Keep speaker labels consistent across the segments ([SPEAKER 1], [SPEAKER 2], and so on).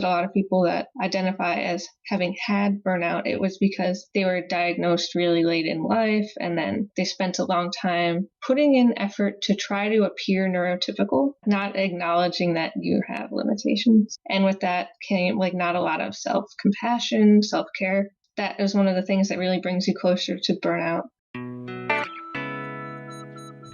[SPEAKER 1] a lot of people that identify as having had burnout, it was because they were diagnosed really late in life, and then they spent a long time putting in effort to try to appear neurotypical, not acknowledging that you have limitations. And with that came like not a lot of self-compassion, self-care. That is one of the things that really brings you closer to burnout.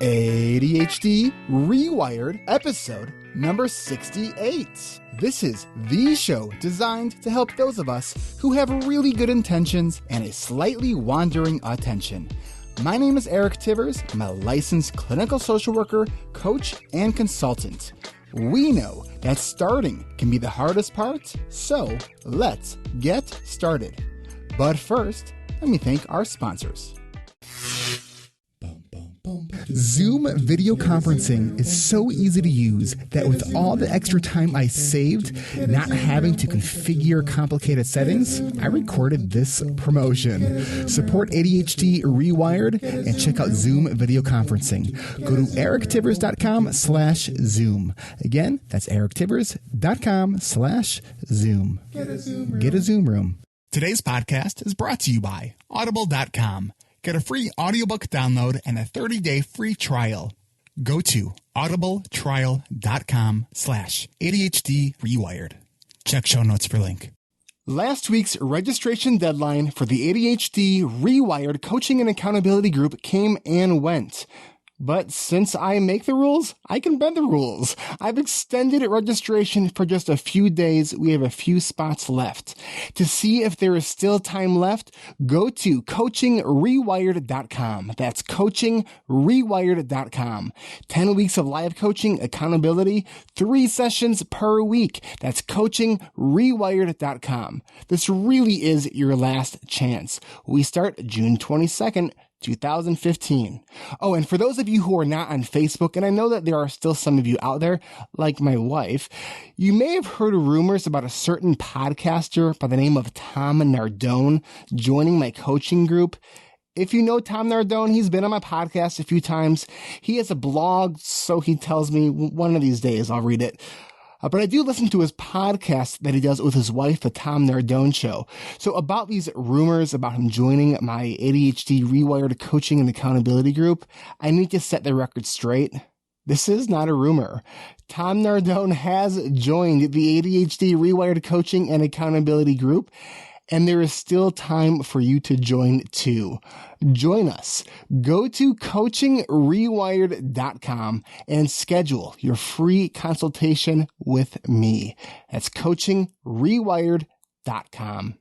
[SPEAKER 2] ADHD Rewired, episode number 68. This is the show designed to help those of us who have really good intentions and a slightly wandering attention. My name is Eric Tivers. I'm a licensed clinical social worker, coach, and consultant. We know that starting can be the hardest part, so let's get started. But first, let me thank our sponsors. Zoom video conferencing is so easy to use that with all the extra time I saved not having to configure complicated settings, I recorded this promotion. Support ADHD Rewired and check out Zoom video conferencing. Go to erictivers.com/Zoom. Again, that's erictivers.com/Zoom. Get a Zoom room. Today's podcast is brought to you by Audible.com. Get a free audiobook download and a 30-day free trial. Go to audibletrial.com/ADHD Rewired. Check show notes for link. Last week's registration deadline for the ADHD Rewired Coaching and Accountability Group came and went. But since I make the rules, I can bend the rules. I've extended registration for just a few days. We have a few spots left. To see if there is still time left, go to coachingrewired.com. That's coachingrewired.com. 10 weeks of live coaching, accountability, 3 sessions per week. That's coachingrewired.com. This really is your last chance. We start June 22nd, 2015. Oh, and for those of you who are not on Facebook, and I know that there are still some of you out there, like my wife, you may have heard rumors about a certain podcaster by the name of Tom Nardone joining my coaching group. If you know Tom Nardone, he's been on my podcast a few times. He has a blog, so he tells me one of these days I'll read it. But I do listen to his podcast that he does with his wife, the Tom Nardone Show. So about these rumors about him joining my ADHD Rewired Coaching and Accountability Group, I need to set the record straight. This is not a rumor. Tom Nardone has joined the ADHD Rewired Coaching and Accountability Group, and there is still time for you to join too. Join us. Go to coachingrewired.com and schedule your free consultation with me. That's coachingrewired.com.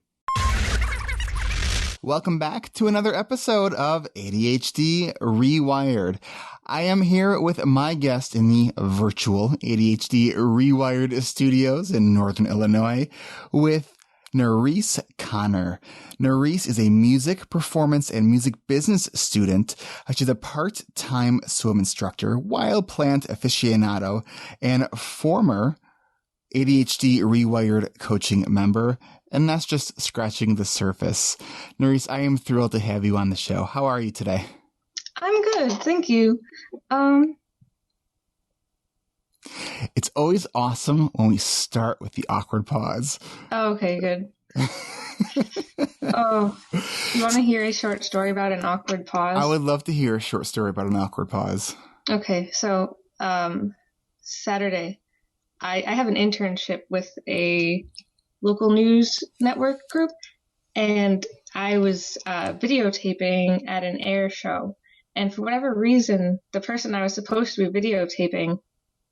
[SPEAKER 2] Welcome back to another episode of ADHD Rewired. I am here with my guest in the virtual ADHD Rewired studios in Northern Illinois with Narice Connor. Narice is a music performance and music business student. She's a part-time swim instructor, wild plant aficionado, and former ADHD Rewired coaching member. And that's just scratching the surface. Narice, I am thrilled to have you on the show. How are you today?
[SPEAKER 1] I'm good, thank you.
[SPEAKER 2] It's always awesome when we start with the awkward pause.
[SPEAKER 1] Oh, okay, good. Oh, you want to hear a short story about an awkward pause?
[SPEAKER 2] I would love to hear a short story about an awkward pause.
[SPEAKER 1] Okay, so Saturday, I have an internship with a local news network group, and I was videotaping at an air show. And for whatever reason, the person I was supposed to be videotaping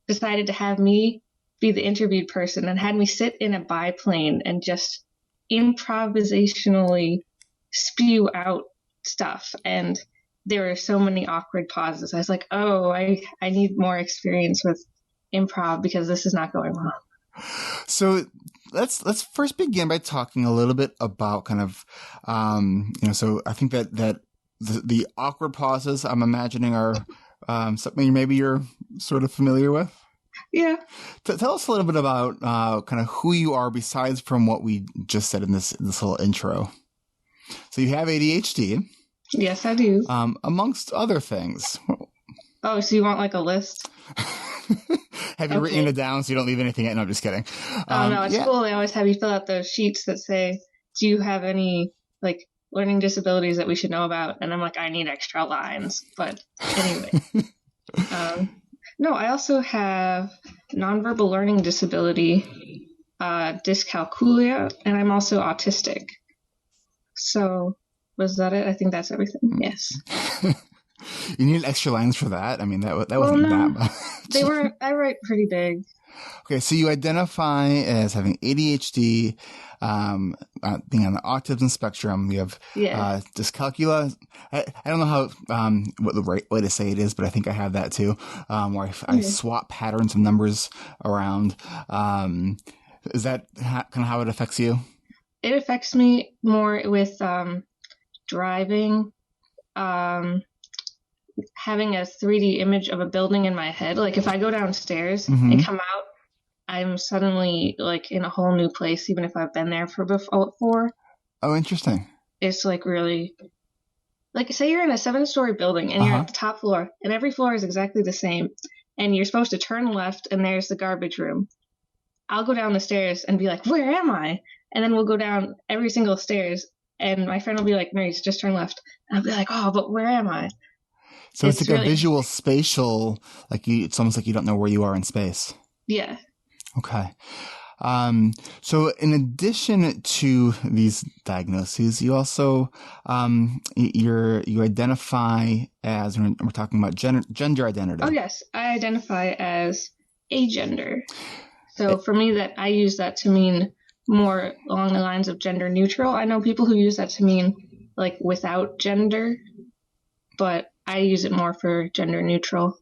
[SPEAKER 1] decided to have me be the interviewed person and had me sit in a biplane and just improvisationally spew out stuff. And there were so many awkward pauses. I was like, oh, I need more experience with improv because this is not going well.
[SPEAKER 2] So let's first begin by talking a little bit about kind of, so I think that the awkward pauses I'm imagining are something maybe you're sort of familiar with.
[SPEAKER 1] Yeah.
[SPEAKER 2] Tell us a little bit about kind of who you are besides from what we just said in this little intro. So you have ADHD.
[SPEAKER 1] Yes, I do.
[SPEAKER 2] Amongst other things.
[SPEAKER 1] Oh, so you want like a list?
[SPEAKER 2] Have you written
[SPEAKER 1] Okay.
[SPEAKER 2] it down so you don't leave anything in? No, I'm just kidding.
[SPEAKER 1] Oh no, at
[SPEAKER 2] Yeah.
[SPEAKER 1] school they always have you fill out those sheets that say, "Do you have any like learning disabilities that we should know about?" And I'm like, I need extra lines. But anyway, no, I also have nonverbal learning disability, dyscalculia, and I'm also autistic. So was that it? I think that's everything. Yes.
[SPEAKER 2] You needed extra lines for that. I mean, that
[SPEAKER 1] Well,
[SPEAKER 2] wasn't that
[SPEAKER 1] no,
[SPEAKER 2] much.
[SPEAKER 1] they weren't. I write pretty big.
[SPEAKER 2] Okay, so you identify as having ADHD, being on the autism spectrum. You have
[SPEAKER 1] Yeah.
[SPEAKER 2] dyscalculia. I don't know how what the right way to say it is, but I think I have that too, where I
[SPEAKER 1] Yeah.
[SPEAKER 2] swap patterns of numbers around. Is that kind of how it affects you?
[SPEAKER 1] It affects me more with driving, um, having a 3D image of a building in my head. Like if I go downstairs
[SPEAKER 2] Mm-hmm.
[SPEAKER 1] and come out, I'm suddenly like in a whole new place, even if I've been there for before.
[SPEAKER 2] Oh, interesting.
[SPEAKER 1] It's like really, like say you're in a 7-story building and you're
[SPEAKER 2] Uh-huh.
[SPEAKER 1] at the top floor, and every floor is exactly the same, and you're supposed to turn left, and there's the garbage room. I'll go down the stairs and be like, "Where am I?" And then we'll go down every single stairs, and my friend will be like, "Narice, just turn left." And I'll be like, "Oh, but where am I?"
[SPEAKER 2] So it's
[SPEAKER 1] It's
[SPEAKER 2] like a
[SPEAKER 1] really
[SPEAKER 2] visual spatial, it's almost like you don't know where you are in space.
[SPEAKER 1] Yeah.
[SPEAKER 2] Okay. So in addition to these diagnoses, you also, you identify as, we're talking about gender identity.
[SPEAKER 1] Oh, yes. I identify as agender. So for me, that I use that to mean more along the lines of gender neutral. I know people who use that to mean like without gender, but I use it more for gender neutral.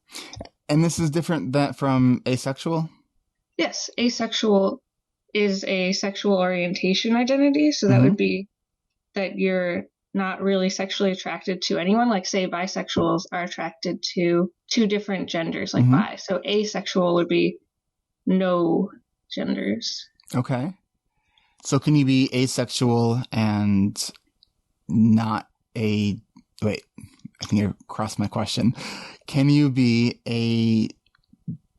[SPEAKER 2] And this is different from asexual?
[SPEAKER 1] Yes, asexual is a sexual orientation identity. So that
[SPEAKER 2] Mm-hmm.
[SPEAKER 1] would be that you're not really sexually attracted to anyone. Like say bisexuals are attracted to two different genders, like
[SPEAKER 2] Mm-hmm.
[SPEAKER 1] bi. So asexual would be no genders.
[SPEAKER 2] Okay. So can you be asexual and not wait, I think I crossed my question. Can you be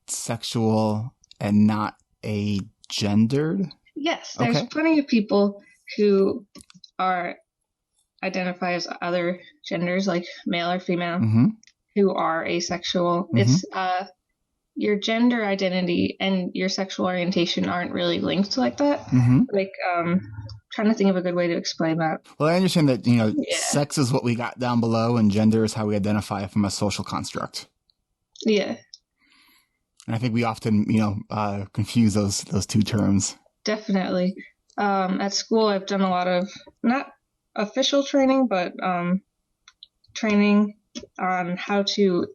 [SPEAKER 2] asexual and not a gendered?
[SPEAKER 1] Yes, there's
[SPEAKER 2] Okay.
[SPEAKER 1] plenty of people who identify as other genders, like male or female,
[SPEAKER 2] Mm-hmm.
[SPEAKER 1] who are asexual.
[SPEAKER 2] Mm-hmm.
[SPEAKER 1] It's your gender identity and your sexual orientation aren't really linked like that.
[SPEAKER 2] Mm-hmm.
[SPEAKER 1] Like, trying to think of a good way to explain that.
[SPEAKER 2] Well, I understand that,
[SPEAKER 1] Yeah.
[SPEAKER 2] sex is what we got down below and gender is how we identify from a social construct.
[SPEAKER 1] Yeah,
[SPEAKER 2] And I think we often, confuse those two terms.
[SPEAKER 1] definitely. At school, I've done a lot of not official training, but training on how to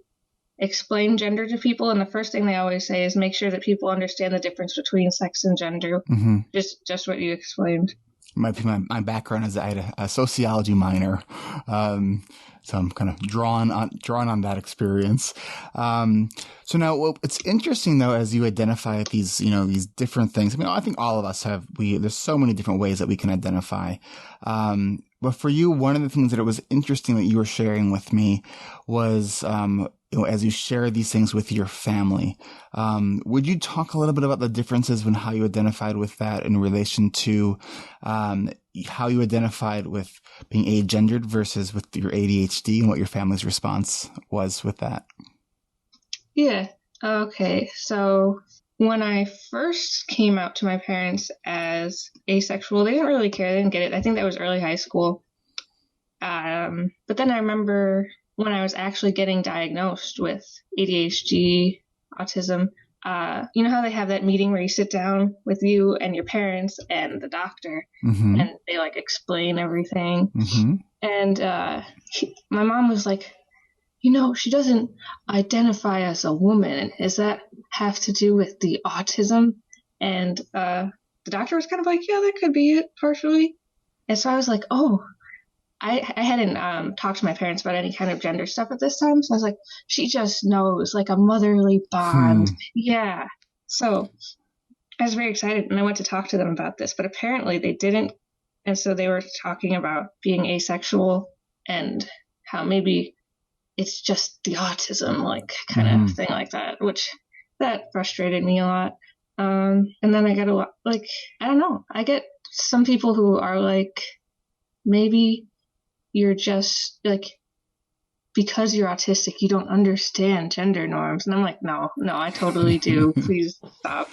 [SPEAKER 1] explain gender to people. And the first thing they always say is make sure that people understand the difference between sex and gender.
[SPEAKER 2] Mm-hmm.
[SPEAKER 1] Just what you explained.
[SPEAKER 2] My background is I had a sociology minor, so I'm kind of drawn on that experience. So now, it's interesting though, as you identify these different things. I mean, I think all of us have. There's so many different ways that we can identify. But for you, one of the things that it was interesting that you were sharing with me was, as you share these things with your family, would you talk a little bit about the differences in how you identified with that in relation to how you identified with being agendered versus with your ADHD and what your family's response was with that?
[SPEAKER 1] Yeah. Okay. So when I first came out to my parents as asexual, they didn't really care. They didn't get it. I think that was early high school. But then I remember when I was actually getting diagnosed with ADHD, autism, you know how they have that meeting where you sit down with you and your parents and the doctor,
[SPEAKER 2] Mm-hmm.
[SPEAKER 1] and they like explain everything.
[SPEAKER 2] Mm-hmm.
[SPEAKER 1] And my mom was like, she doesn't identify as a woman. Does that have to do with the autism? And the doctor was kind of like, yeah, that could be it partially. And so I was like, oh, I hadn't talked to my parents about any kind of gender stuff at this time. So I was like, she just knows, like a motherly bond. Yeah. So I was very excited, and I went to talk to them about this, but apparently they didn't. And so they were talking about being asexual and how maybe it's just the autism, like kind of thing like that, which that frustrated me a lot. And then I get a lot, like, I don't know, I get some people who are like, maybe you're just like, because you're autistic, you don't understand gender norms. And I'm like, no, I totally do. Please stop.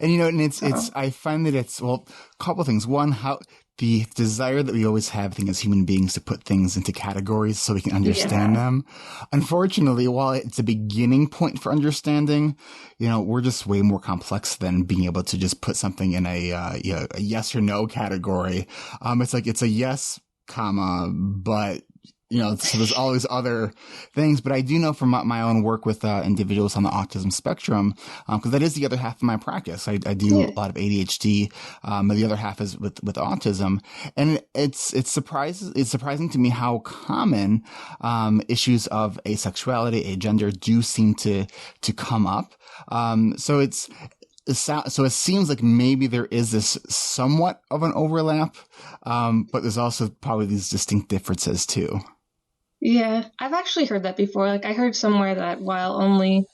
[SPEAKER 2] And and
[SPEAKER 1] So,
[SPEAKER 2] I find that it's, well, a couple of things. One, how the desire that we always have, I think, as human beings, to put things into categories so we can understand them. Unfortunately, while it's a beginning point for understanding, we're just way more complex than being able to just put something in a yes or no category. It's like, it's a yes, comma, but so there's all these other things. But I do know from my own work with individuals on the autism spectrum, because that is the other half of my practice. I do a lot of ADHD, but the other half is with autism. And it's surprising to me how common issues of asexuality, agender do seem to come up. So it seems like maybe there is this somewhat of an overlap, but there's also probably these distinct differences too.
[SPEAKER 1] Yeah, I've actually heard that before. Like, I heard somewhere that while only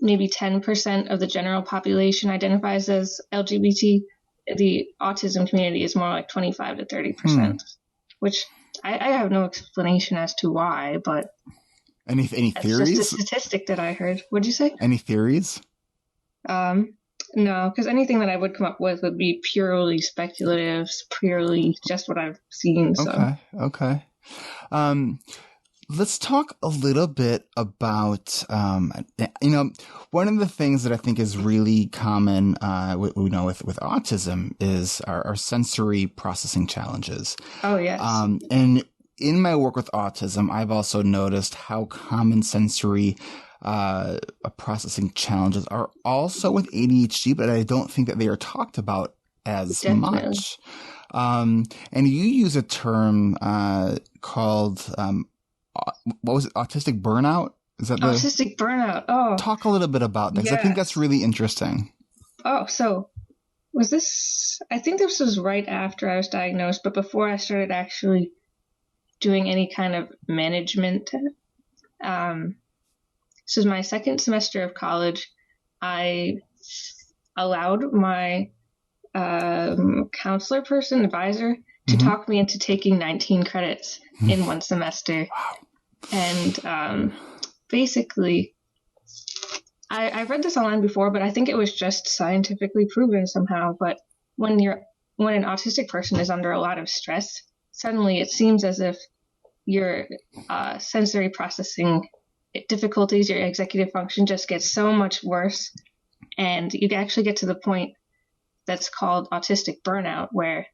[SPEAKER 1] maybe 10% of the general population identifies as LGBT, the autism community is more like 25 to 30%, which I have no explanation as to why, but
[SPEAKER 2] any theories?
[SPEAKER 1] That's just a statistic that I heard. What'd you say?
[SPEAKER 2] Any theories?
[SPEAKER 1] No, because anything that I would come up with would be purely speculative, purely just what I've seen. So.
[SPEAKER 2] Okay. Let's talk a little bit about, one of the things that I think is really common, with autism is our sensory processing challenges.
[SPEAKER 1] Oh, yes.
[SPEAKER 2] And in my work with autism, I've also noticed how common sensory processing challenges are also with ADHD, but I don't think that they are talked about as much. And you use a term called, what was it? Autistic burnout? Is that
[SPEAKER 1] Autistic burnout? Oh.
[SPEAKER 2] Talk a little bit about that, because I think that's really interesting.
[SPEAKER 1] Oh, so I think this was right after I was diagnosed, but before I started actually doing any kind of management. This was my second semester of college. I allowed my counselor person, advisor, to talk me into taking 19 credits in one semester.
[SPEAKER 2] Wow.
[SPEAKER 1] And basically, I read this online before, but I think it was just scientifically proven somehow. But when an autistic person is under a lot of stress, suddenly it seems as if your sensory processing difficulties, your executive function just gets so much worse. And you actually get to the point that's called autistic burnout, where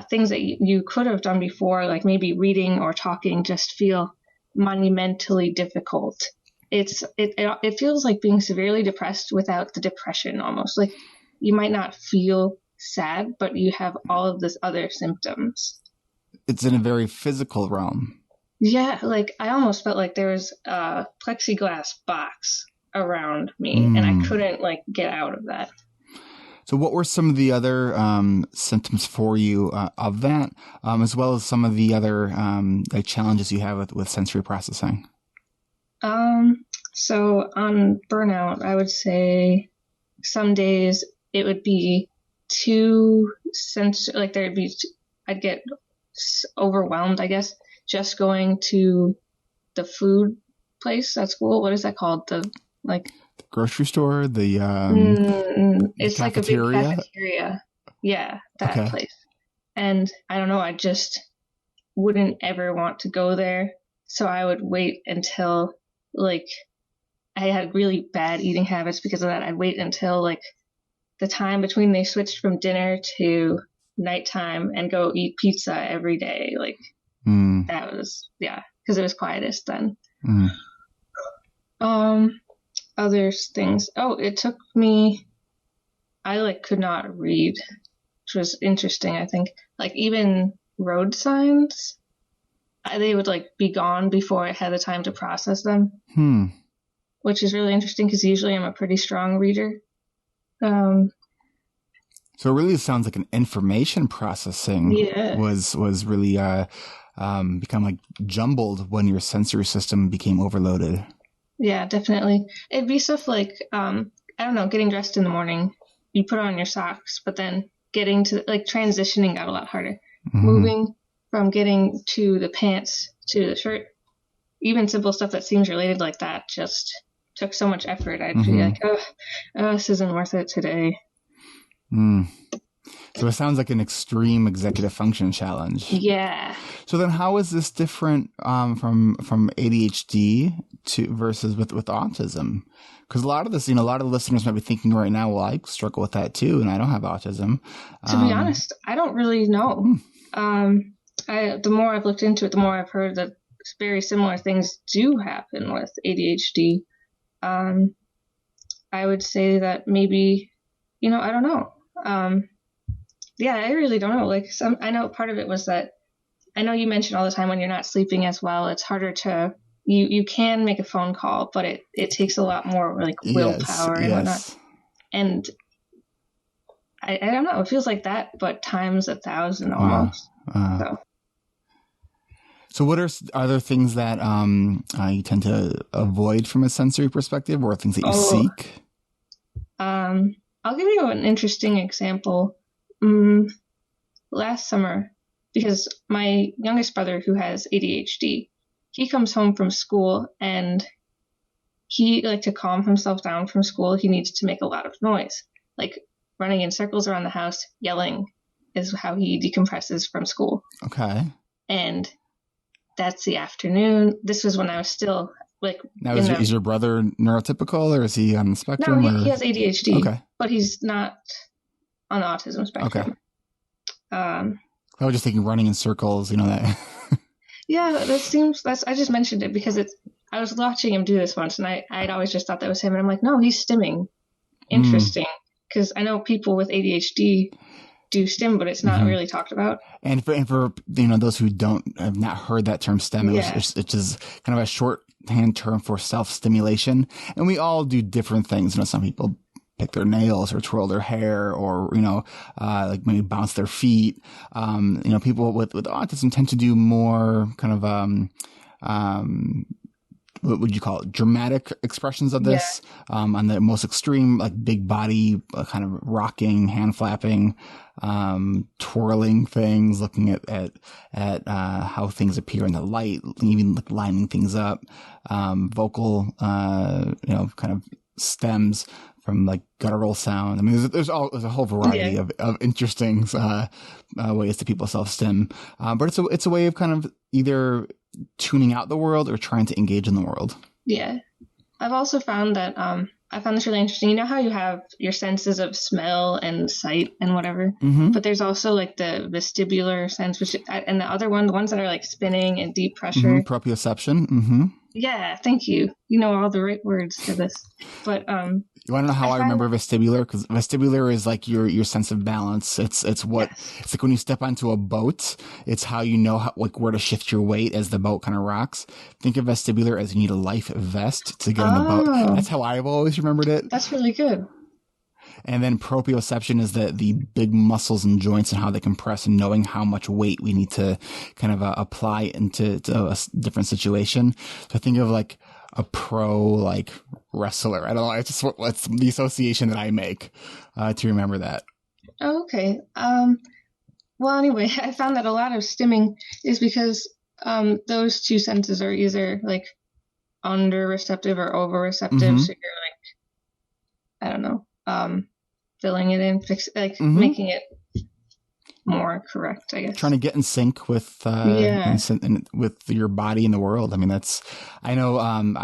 [SPEAKER 1] things that you could have done before, like maybe reading or talking, just feel monumentally difficult. It feels like being severely depressed without the depression almost. Like you might not feel sad, but you have all of this other symptoms.
[SPEAKER 2] It's in a very physical realm.
[SPEAKER 1] Yeah, like I almost felt like there was a plexiglass box around me and I couldn't get out of that.
[SPEAKER 2] So what were some of the other symptoms for you of that, as well as some of the other challenges you have with sensory processing?
[SPEAKER 1] So on burnout, I would say some days it would be too I'd get overwhelmed, I guess, just going to the food place at school. What is that called? The
[SPEAKER 2] grocery store,
[SPEAKER 1] it's like a big cafeteria. Yeah, that place. And I don't know, I just wouldn't ever want to go there. So I would wait until I had really bad eating habits because of that. I'd wait until the time between they switched from dinner to nighttime and go eat pizza every day. That was, because it was quietest then. Other things. Oh, it took me, I could not read, which was interesting, I think. Even road signs, they would be gone before I had the time to process them. Which is really interesting because usually I'm a pretty strong reader.
[SPEAKER 2] So it really sounds like an information processing was really become jumbled when your sensory system became overloaded.
[SPEAKER 1] Yeah, definitely. It'd be stuff like, I don't know, getting dressed in the morning, you put on your socks, but then getting to, like, transitioning got a lot harder.
[SPEAKER 2] Mm-hmm.
[SPEAKER 1] Moving from getting to the pants to the shirt, even simple stuff that seems related like that just took so much effort. I'd be
[SPEAKER 2] Mm-hmm.
[SPEAKER 1] like, oh, this isn't worth it today.
[SPEAKER 2] Mm. So it sounds like an extreme executive function challenge.
[SPEAKER 1] Yeah.
[SPEAKER 2] So then, how is this different from ADHD to versus with autism? Because a lot of this, a lot of the listeners might be thinking right now, well, I struggle with that too, and I don't have autism.
[SPEAKER 1] To be honest, I don't really know.
[SPEAKER 2] Hmm.
[SPEAKER 1] The more I've looked into it, the more I've heard that very similar things do happen with ADHD. Um, I would say that maybe, I don't know. Yeah, I really don't know. Like I know part of it was that I know you mentioned all the time when you're not sleeping as well, it's harder to, you can make a phone call, but it takes a lot more like
[SPEAKER 2] Yes,
[SPEAKER 1] willpower and whatnot.
[SPEAKER 2] yes.
[SPEAKER 1] And I don't know, it feels like that, but times 1,000
[SPEAKER 2] Wow.
[SPEAKER 1] almost. So.
[SPEAKER 2] So what are there things that you tend to avoid from a sensory perspective, or things that you seek?
[SPEAKER 1] I'll give you an interesting example. Last summer, because my youngest brother who has ADHD, he comes home from school and he, like, to calm himself down from school, he needs to make a lot of noise, like running in circles around the house, yelling is how he decompresses from school.
[SPEAKER 2] Okay.
[SPEAKER 1] And that's the afternoon. This was when I was still like.
[SPEAKER 2] Now, is your brother neurotypical, or is he on the spectrum?
[SPEAKER 1] No, he has ADHD.
[SPEAKER 2] Okay.
[SPEAKER 1] But he's not on the autism spectrum.
[SPEAKER 2] Okay. I was just thinking running in circles, that.
[SPEAKER 1] Yeah, I just mentioned it because I was watching him do this once, and I'd always just thought that was him, and I'm like, no, he's stimming. Interesting. Because I know people with ADHD do stim, but it's not really talked about. And
[SPEAKER 2] for those who have not heard that term stim, it's just kind of a shorthand term for self-stimulation, and we all do different things. Some people pick their nails or twirl their hair, or like maybe bounce their feet. People with autism tend to do more kind of what would you call it? Dramatic expressions of this. On the most extreme, like big body, kind of rocking, hand flapping, twirling things, looking at how things appear in the light, even like lining things up, vocal, kind of stems from like guttural sound. I mean, there's a whole variety of interesting ways that people self-stim, but it's a way of kind of either tuning out the world or trying to engage in the world. Yeah. I've also found that I found this really interesting. You know how you have your senses of smell and sight and whatever, but there's also like the vestibular sense, and the other one, the ones that are like spinning and deep pressure. Proprioception. Yeah, thank you. You know all the right words for this. But you want to know how I remember vestibular? Because vestibular is like your sense of balance. It's it's like when you step onto a boat. It's how you know where to shift your weight as the boat kind of rocks. Think of vestibular as you need a life vest to get on the boat. That's how I've always remembered it. That's really good. And then proprioception is the big muscles and joints and how they compress, and knowing how much weight we need to kind of apply into a different situation. So think of like a pro like wrestler. I don't know. It's just what's the association that I make to remember that. Oh, okay. Well, anyway, I found that a lot of stimming is because those two senses are either like under receptive or over receptive. So you're like, I don't know, filling it in, making it more correct, I guess. Trying to get in sync with with your body and the world. I mean, I know. And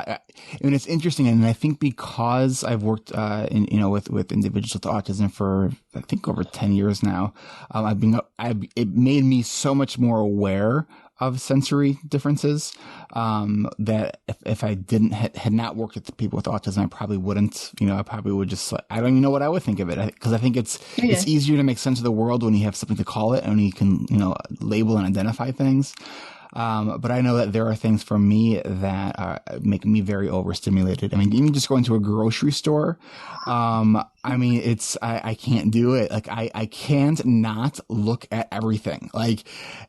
[SPEAKER 2] it's interesting, and I think because I've worked with individuals with autism for I think over 10 years now, it made me so much more aware of sensory differences, that if I had not worked with people with autism, I probably wouldn't, I probably would just, I don't even know what I would think of it. Because I think it's easier to make sense of the world when you have something to call it and when you can, label and identify things. But I know that there are things for me that make me very overstimulated. I mean, even just going to a grocery store, I mean, I can't do it. Like, I can't not look at everything. Like,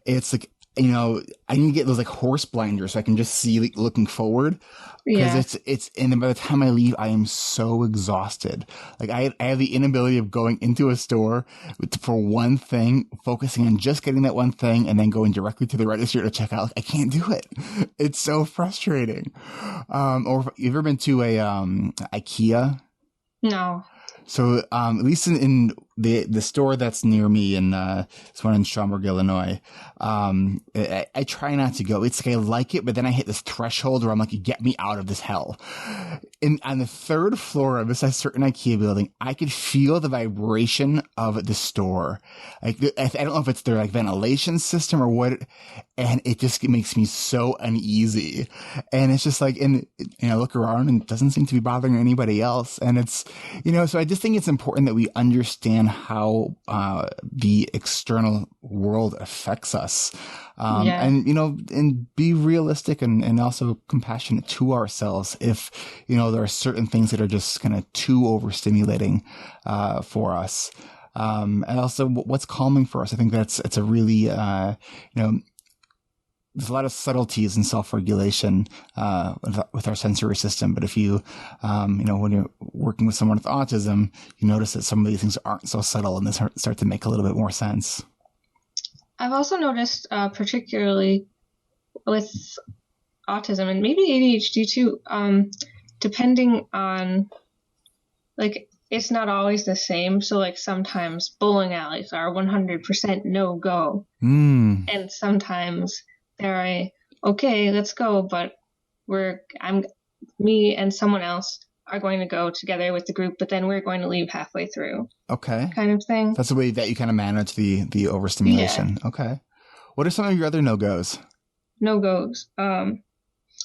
[SPEAKER 2] it's like, I need to get those like horse blinders so I can just see like, looking forward. Because
[SPEAKER 1] Yeah.
[SPEAKER 2] and then by the time I leave, I am so exhausted. Like I have the inability of going into a store for one thing, focusing on just getting that one thing, and then going directly to the register to check out. Like, I can't do it. It's so frustrating. Or have you ever been to a IKEA?
[SPEAKER 1] No.
[SPEAKER 2] So, at least in the store that's near me in, this one in Schaumburg, Illinois, I try not to go. It's like I like it, but then I hit this threshold where I'm like, get me out of this hell. And on the third floor of this certain IKEA building, I could feel the vibration of the store. Like, I don't know if it's their like ventilation system or what, and it makes me so uneasy. And it's just like, and I look around and it doesn't seem to be bothering anybody else. And it's, so I just think it's important that we understand how the external world affects us.
[SPEAKER 1] Yeah.
[SPEAKER 2] And be realistic and also compassionate to ourselves if, there are certain things that are just kind of too overstimulating for us. And also what's calming for us. I think it's a really, there's a lot of subtleties in self-regulation with our sensory system. But if you, when you're working with someone with autism, you notice that some of these things aren't so subtle and they start to make a little bit more sense.
[SPEAKER 1] I've also noticed, particularly with autism and maybe ADHD too, depending on, like, it's not always the same. So, like, sometimes bowling alleys are 100% no-go. And sometimes they're okay, let's go, but me and someone else are going to go together with the group, but then we're going to leave halfway through.
[SPEAKER 2] Okay.
[SPEAKER 1] Kind of thing.
[SPEAKER 2] That's the way that you kind of manage the overstimulation. Yeah. Okay. What are some of your other no-goes?
[SPEAKER 1] No-goes. Well,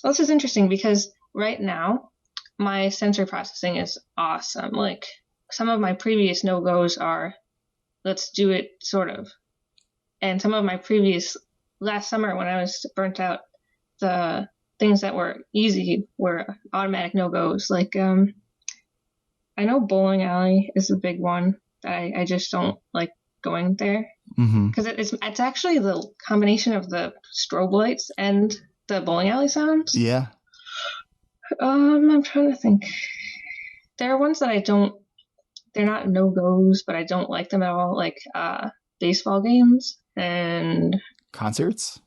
[SPEAKER 1] this is interesting because right now my sensory processing is awesome. Like, some of my previous no-goes are, let's do it, sort of. And some of my previous, last summer when I was burnt out, the things that were easy were automatic no-goes. Like, I know bowling alley is a big one that I just don't like going there. Because it's actually the combination of the strobe lights and the bowling alley sounds.
[SPEAKER 2] Yeah.
[SPEAKER 1] I'm trying to think. There are ones that they're not no-goes, but I don't like them at all, like baseball games and
[SPEAKER 2] concerts.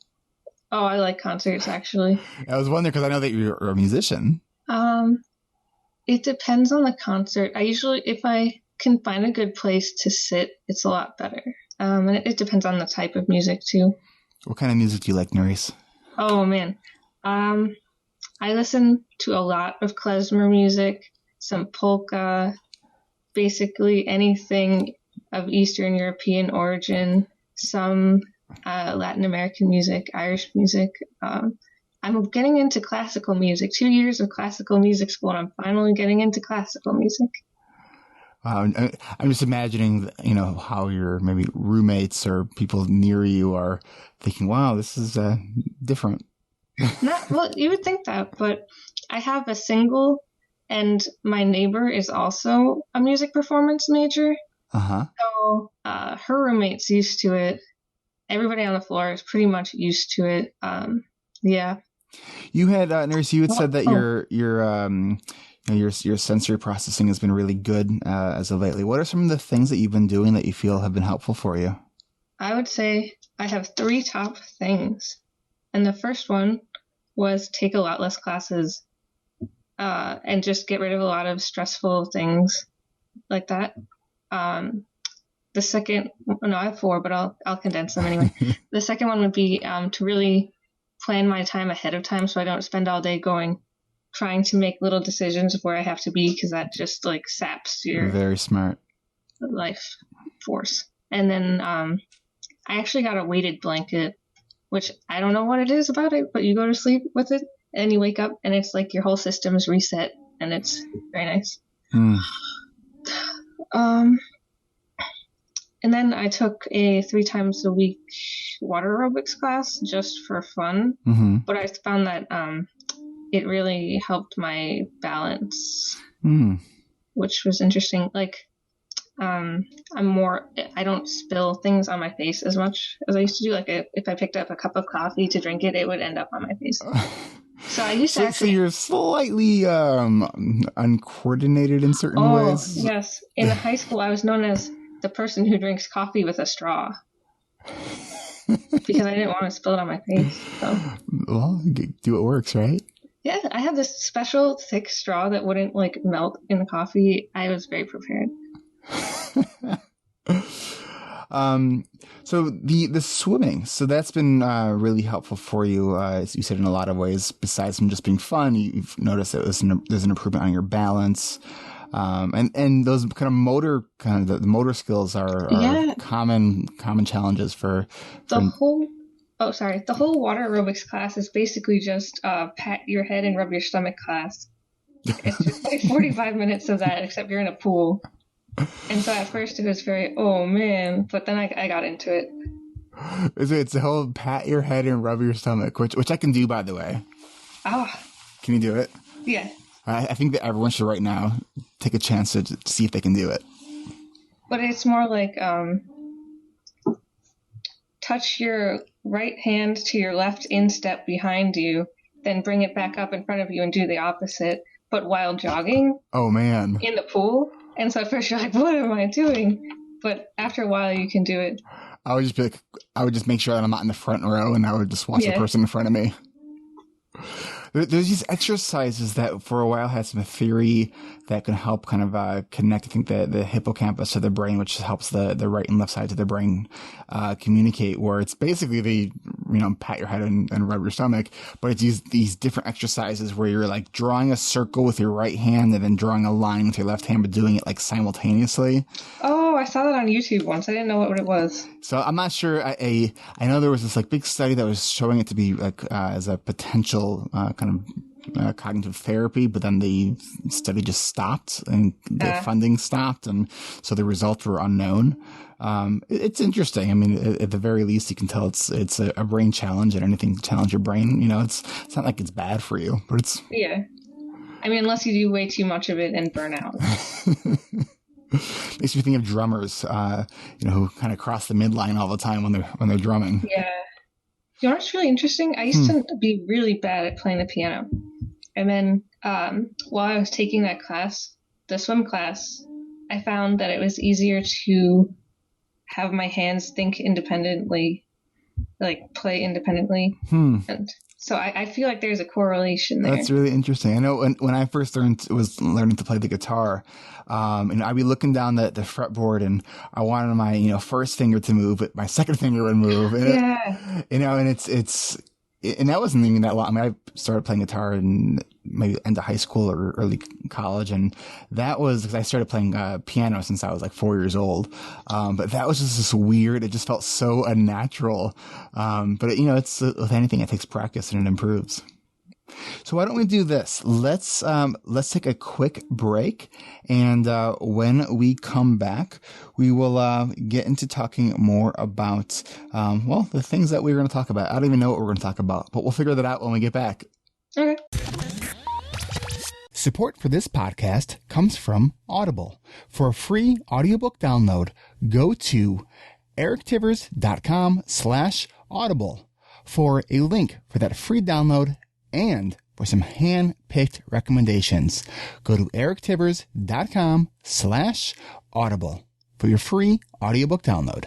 [SPEAKER 1] Oh, I like concerts, actually.
[SPEAKER 2] I was wondering because I know that you're a musician.
[SPEAKER 1] It depends on the concert. If I can find a good place to sit, it's a lot better. And it depends on the type of music too.
[SPEAKER 2] What kind of music do you like, Narice?
[SPEAKER 1] Oh man, I listen to a lot of klezmer music, some polka, basically anything of Eastern European origin, some Latin American music, Irish music. I'm getting into classical music. 2 years of classical music school, and I'm finally getting into classical music.
[SPEAKER 2] I'm just imagining, how your maybe roommates or people near you are thinking, wow, this is different.
[SPEAKER 1] Well, you would think that, but I have a single, and my neighbor is also a music performance major. So her roommate's used to it. Everybody on the floor is pretty much used to it. Yeah.
[SPEAKER 2] You had, Narice, you had said that your sensory processing has been really good as of lately. What are some of the things that you've been doing that you feel have been helpful for you?
[SPEAKER 1] I would say I have 3 top things. And the first one was take a lot less classes and just get rid of a lot of stressful things like that. The second, I have 4, but I'll condense them anyway. The second one would be to really plan my time ahead of time so I don't spend all day trying to make little decisions of where I have to be, because that just like saps your
[SPEAKER 2] very smart
[SPEAKER 1] life force. And then I actually got a weighted blanket, which I don't know what it is about it, but you go to sleep with it and you wake up and it's like your whole system's reset, and it's very nice. And then I took a 3 times a week water aerobics class just for fun. But I found that it really helped my balance, which was interesting. Like, I don't spill things on my face as much as I used to do. Like if I picked up a cup of coffee to drink it, it would end up on my face. So I used to
[SPEAKER 2] So
[SPEAKER 1] actually.
[SPEAKER 2] you're slightly uncoordinated in certain ways.
[SPEAKER 1] Yes. In high school, I was known as the person who drinks coffee with a straw because I didn't want to spill it on my face. So.
[SPEAKER 2] Well, do what works, right?
[SPEAKER 1] Yeah, I had this special thick straw that wouldn't like melt in the coffee. I was very prepared.
[SPEAKER 2] So the swimming, so that's been really helpful for you, as you said, in a lot of ways. Besides from just being fun, you've noticed that there's an improvement on your balance, and those kind of the motor skills are common challenges for
[SPEAKER 1] the whole. Oh, sorry. The whole water aerobics class is basically just pat your head and rub your stomach class. It's just like 45 minutes of that, except you're in a pool. And so at first it was very, oh man, but then I got into it.
[SPEAKER 2] It's the whole pat your head and rub your stomach, which I can do, by the way.
[SPEAKER 1] Ah.
[SPEAKER 2] Can you do it?
[SPEAKER 1] Yeah.
[SPEAKER 2] I think that everyone should right now take a chance to see if they can do it.
[SPEAKER 1] But it's more like touch your right hand to your left instep behind you, then bring it back up in front of you and do the opposite, but while jogging.
[SPEAKER 2] Oh, man.
[SPEAKER 1] In the pool. And so at first you're like, what am I doing? But after a while you can do it.
[SPEAKER 2] I would just make sure that I'm not in the front row, and I would just watch the person in front of me. There's these exercises that for a while had some theory that can help kind of connect, I think, the hippocampus to the brain, which helps the right and left sides of the brain communicate, where it's basically pat your head and rub your stomach, but it's these different exercises where you're like drawing a circle with your right hand and then drawing a line with your left hand, but doing it like simultaneously.
[SPEAKER 1] Oh, I saw that on YouTube once. I didn't know what it was.
[SPEAKER 2] So I'm not sure. I know there was this like big study that was showing it to be like as a potential kind of cognitive therapy, but then the study just stopped and the funding stopped, and so the results were unknown. It's interesting. I mean, at the very least, you can tell it's a brain challenge, and anything to challenge your brain, it's not like it's bad for you, but it's
[SPEAKER 1] I mean, unless you do way too much of it and burn out.
[SPEAKER 2] Makes me think of drummers, who kind of cross the midline all the time when they're drumming.
[SPEAKER 1] Yeah. You know what's really interesting? I used to be really bad at playing the piano. And then while I was taking that class, the swim class, I found that it was easier to have my hands think independently, like play independently. And so I feel like there's a correlation there.
[SPEAKER 2] That's really interesting. I know when I first was learning to play the guitar, and I'd be looking down the fretboard, and I wanted my first finger to move, but my second finger would move. And and that wasn't even that long. I mean, I started playing guitar in maybe end of high school or early college, and that was because I started playing piano since I was like 4 years old. But that was just this weird. It just felt so unnatural. But it's with anything, it takes practice and it improves. So why don't we do this? Let's take a quick break, and when we come back, we will get into talking more about the things that we're going to talk about. I don't even know what we're going to talk about, but we'll figure that out when we get back.
[SPEAKER 1] Okay.
[SPEAKER 2] Support for this podcast comes from Audible. For a free audiobook download, go to erictivers.com/audible for a link for that free download and for some hand-picked recommendations. Go to erictivers.com/audible for your free audiobook download.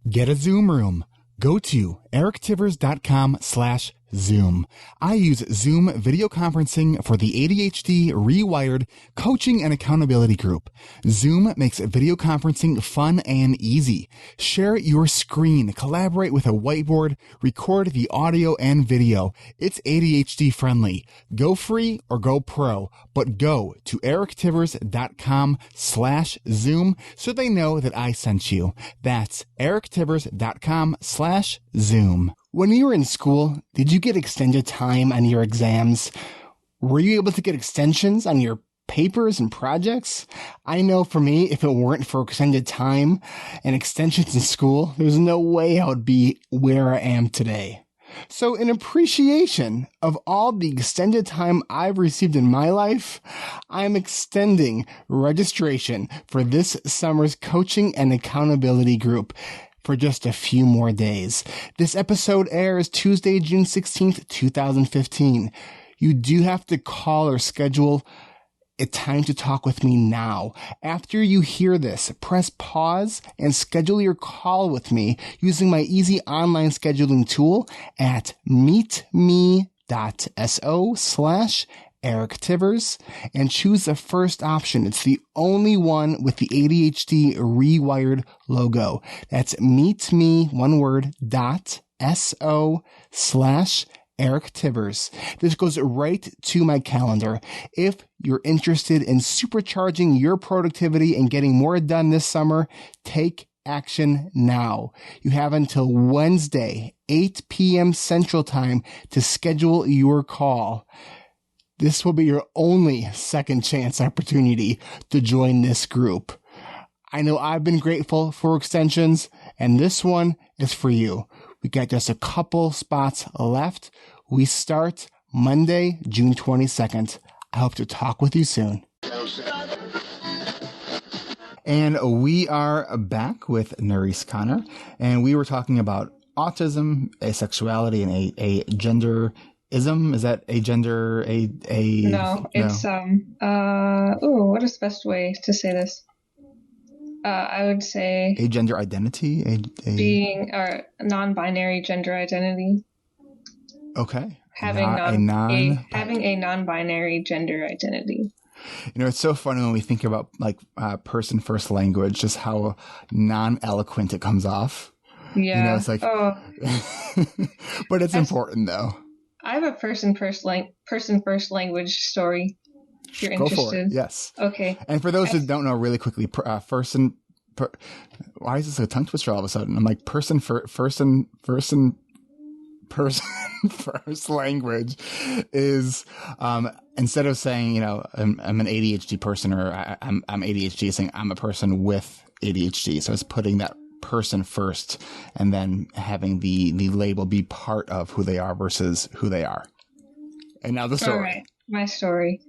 [SPEAKER 2] Get a Zoom room. Go to erictivers.com/Zoom. I use Zoom video conferencing for the ADHD Rewired coaching and accountability group. Zoom makes video conferencing fun and easy. Share your screen, collaborate with a whiteboard, record the audio and video. It's ADHD friendly. Go free or go pro, but go to erictivers.com/Zoom so they know that I sent you. That's erictivers.com/Zoom. When you were in school, did you get extended time on your exams? Were you able to get extensions on your papers and projects? I know for me, if it weren't for extended time and extensions in school, there's no way I would be where I am today. So in appreciation of all the extended time I've received in my life, I'm extending registration for this summer's coaching and accountability group for just a few more days. This episode airs Tuesday, June 16th, 2015. You do have to call or schedule a time to talk with me now. After you hear this, press pause and schedule your call with me using my easy online scheduling tool at meetme.so/Eric Tivers and choose the first option. It's the only one with the ADHD Rewired logo. That's meetme, one word, .so/Eric Tivers. This goes right to my calendar. If you're interested in supercharging your productivity and getting more done this summer, take action now. You have until Wednesday, 8 p.m. Central Time to schedule your call. This will be your only second chance opportunity to join this group. I know I've been grateful for extensions, and this one is for you. We got just a couple spots left. We start Monday, June 22nd. I hope to talk with you soon. And we are back with Narice Connor, and we were talking about autism, asexuality, and a genderism. Is that a gender?
[SPEAKER 1] No, it's what is the best way to say this? I would say
[SPEAKER 2] a gender identity,
[SPEAKER 1] being or non-binary gender identity.
[SPEAKER 2] Okay.
[SPEAKER 1] Having a non-binary gender identity.
[SPEAKER 2] You know, it's so funny when we think about like person first language, just how non-eloquent it comes off.
[SPEAKER 1] Yeah.
[SPEAKER 2] You know, it's like, but it's important though.
[SPEAKER 1] I have a person first language story. If you're interested.
[SPEAKER 2] Go for it. Yes.
[SPEAKER 1] Okay.
[SPEAKER 2] And for those who don't know, really quickly, why is this a tongue twister all of a sudden? I'm like person first language is instead of saying, you know, I'm an ADHD person or I'm ADHD, saying I'm a person with ADHD. So it's putting that person first and then having the label be part of who they are versus who they are. And now the story.
[SPEAKER 1] All right, my story.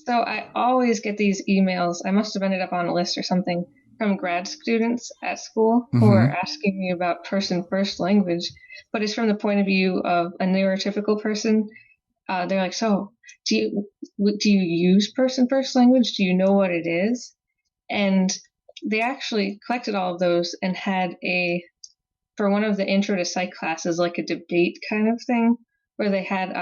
[SPEAKER 1] So I always get these emails. I must have ended up on a list or something from grad students at school who are asking me about person first language, but it's from the point of view of a neurotypical person. They're like, so do you use person first language? Do you know what it is? And they actually collected all of those and had for one of the intro to psych classes, like a debate kind of thing where they had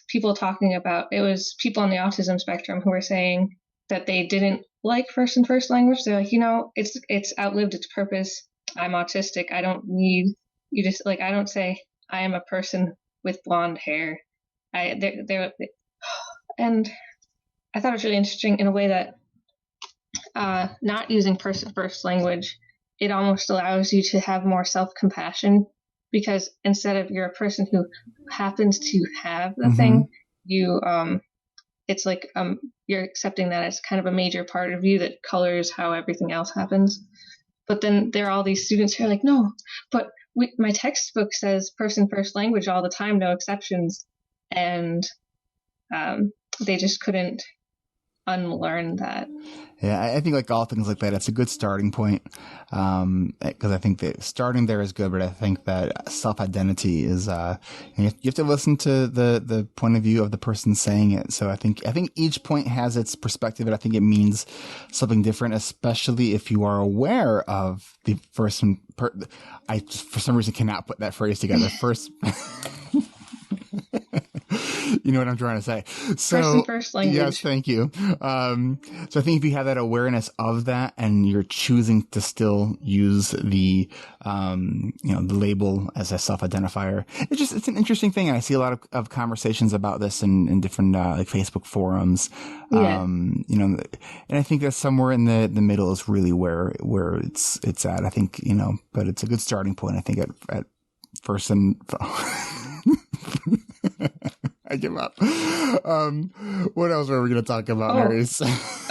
[SPEAKER 1] people talking about, it was people on the autism spectrum who were saying that they didn't like person first language. They're like, you know, it's outlived its purpose. I'm autistic. I don't need you to, like, I don't say I am a person with blonde hair. And I thought it was really interesting in a way that not using person first language, it almost allows you to have more self-compassion, because instead of you're a person who happens to have the thing, you it's like you're accepting that as kind of a major part of you that colors how everything else happens. But then there are all these students who are like, no, but my textbook says person first language all the time, no exceptions. And they just couldn't unlearn that.
[SPEAKER 2] Yeah, I think like all things like that, it's a good starting point, because I think that starting there is good, but I think that self-identity is, you have to listen to the point of view of the person saying it. So I think each point has its perspective, and I think it means something different, especially if you are aware of the first. I for some reason cannot put that phrase together. First. You know what I'm trying to say. So,
[SPEAKER 1] person first language.
[SPEAKER 2] Yes, thank you. So I think if you have that awareness of that and you're choosing to still use the, the label as a self-identifier, it's an interesting thing. And I see a lot of conversations about this in different, like Facebook forums.
[SPEAKER 1] Yeah.
[SPEAKER 2] And I think that somewhere in the middle is really where it's at. I think, but it's a good starting point. I think at first and I give up. What else were we going to talk about, Narice?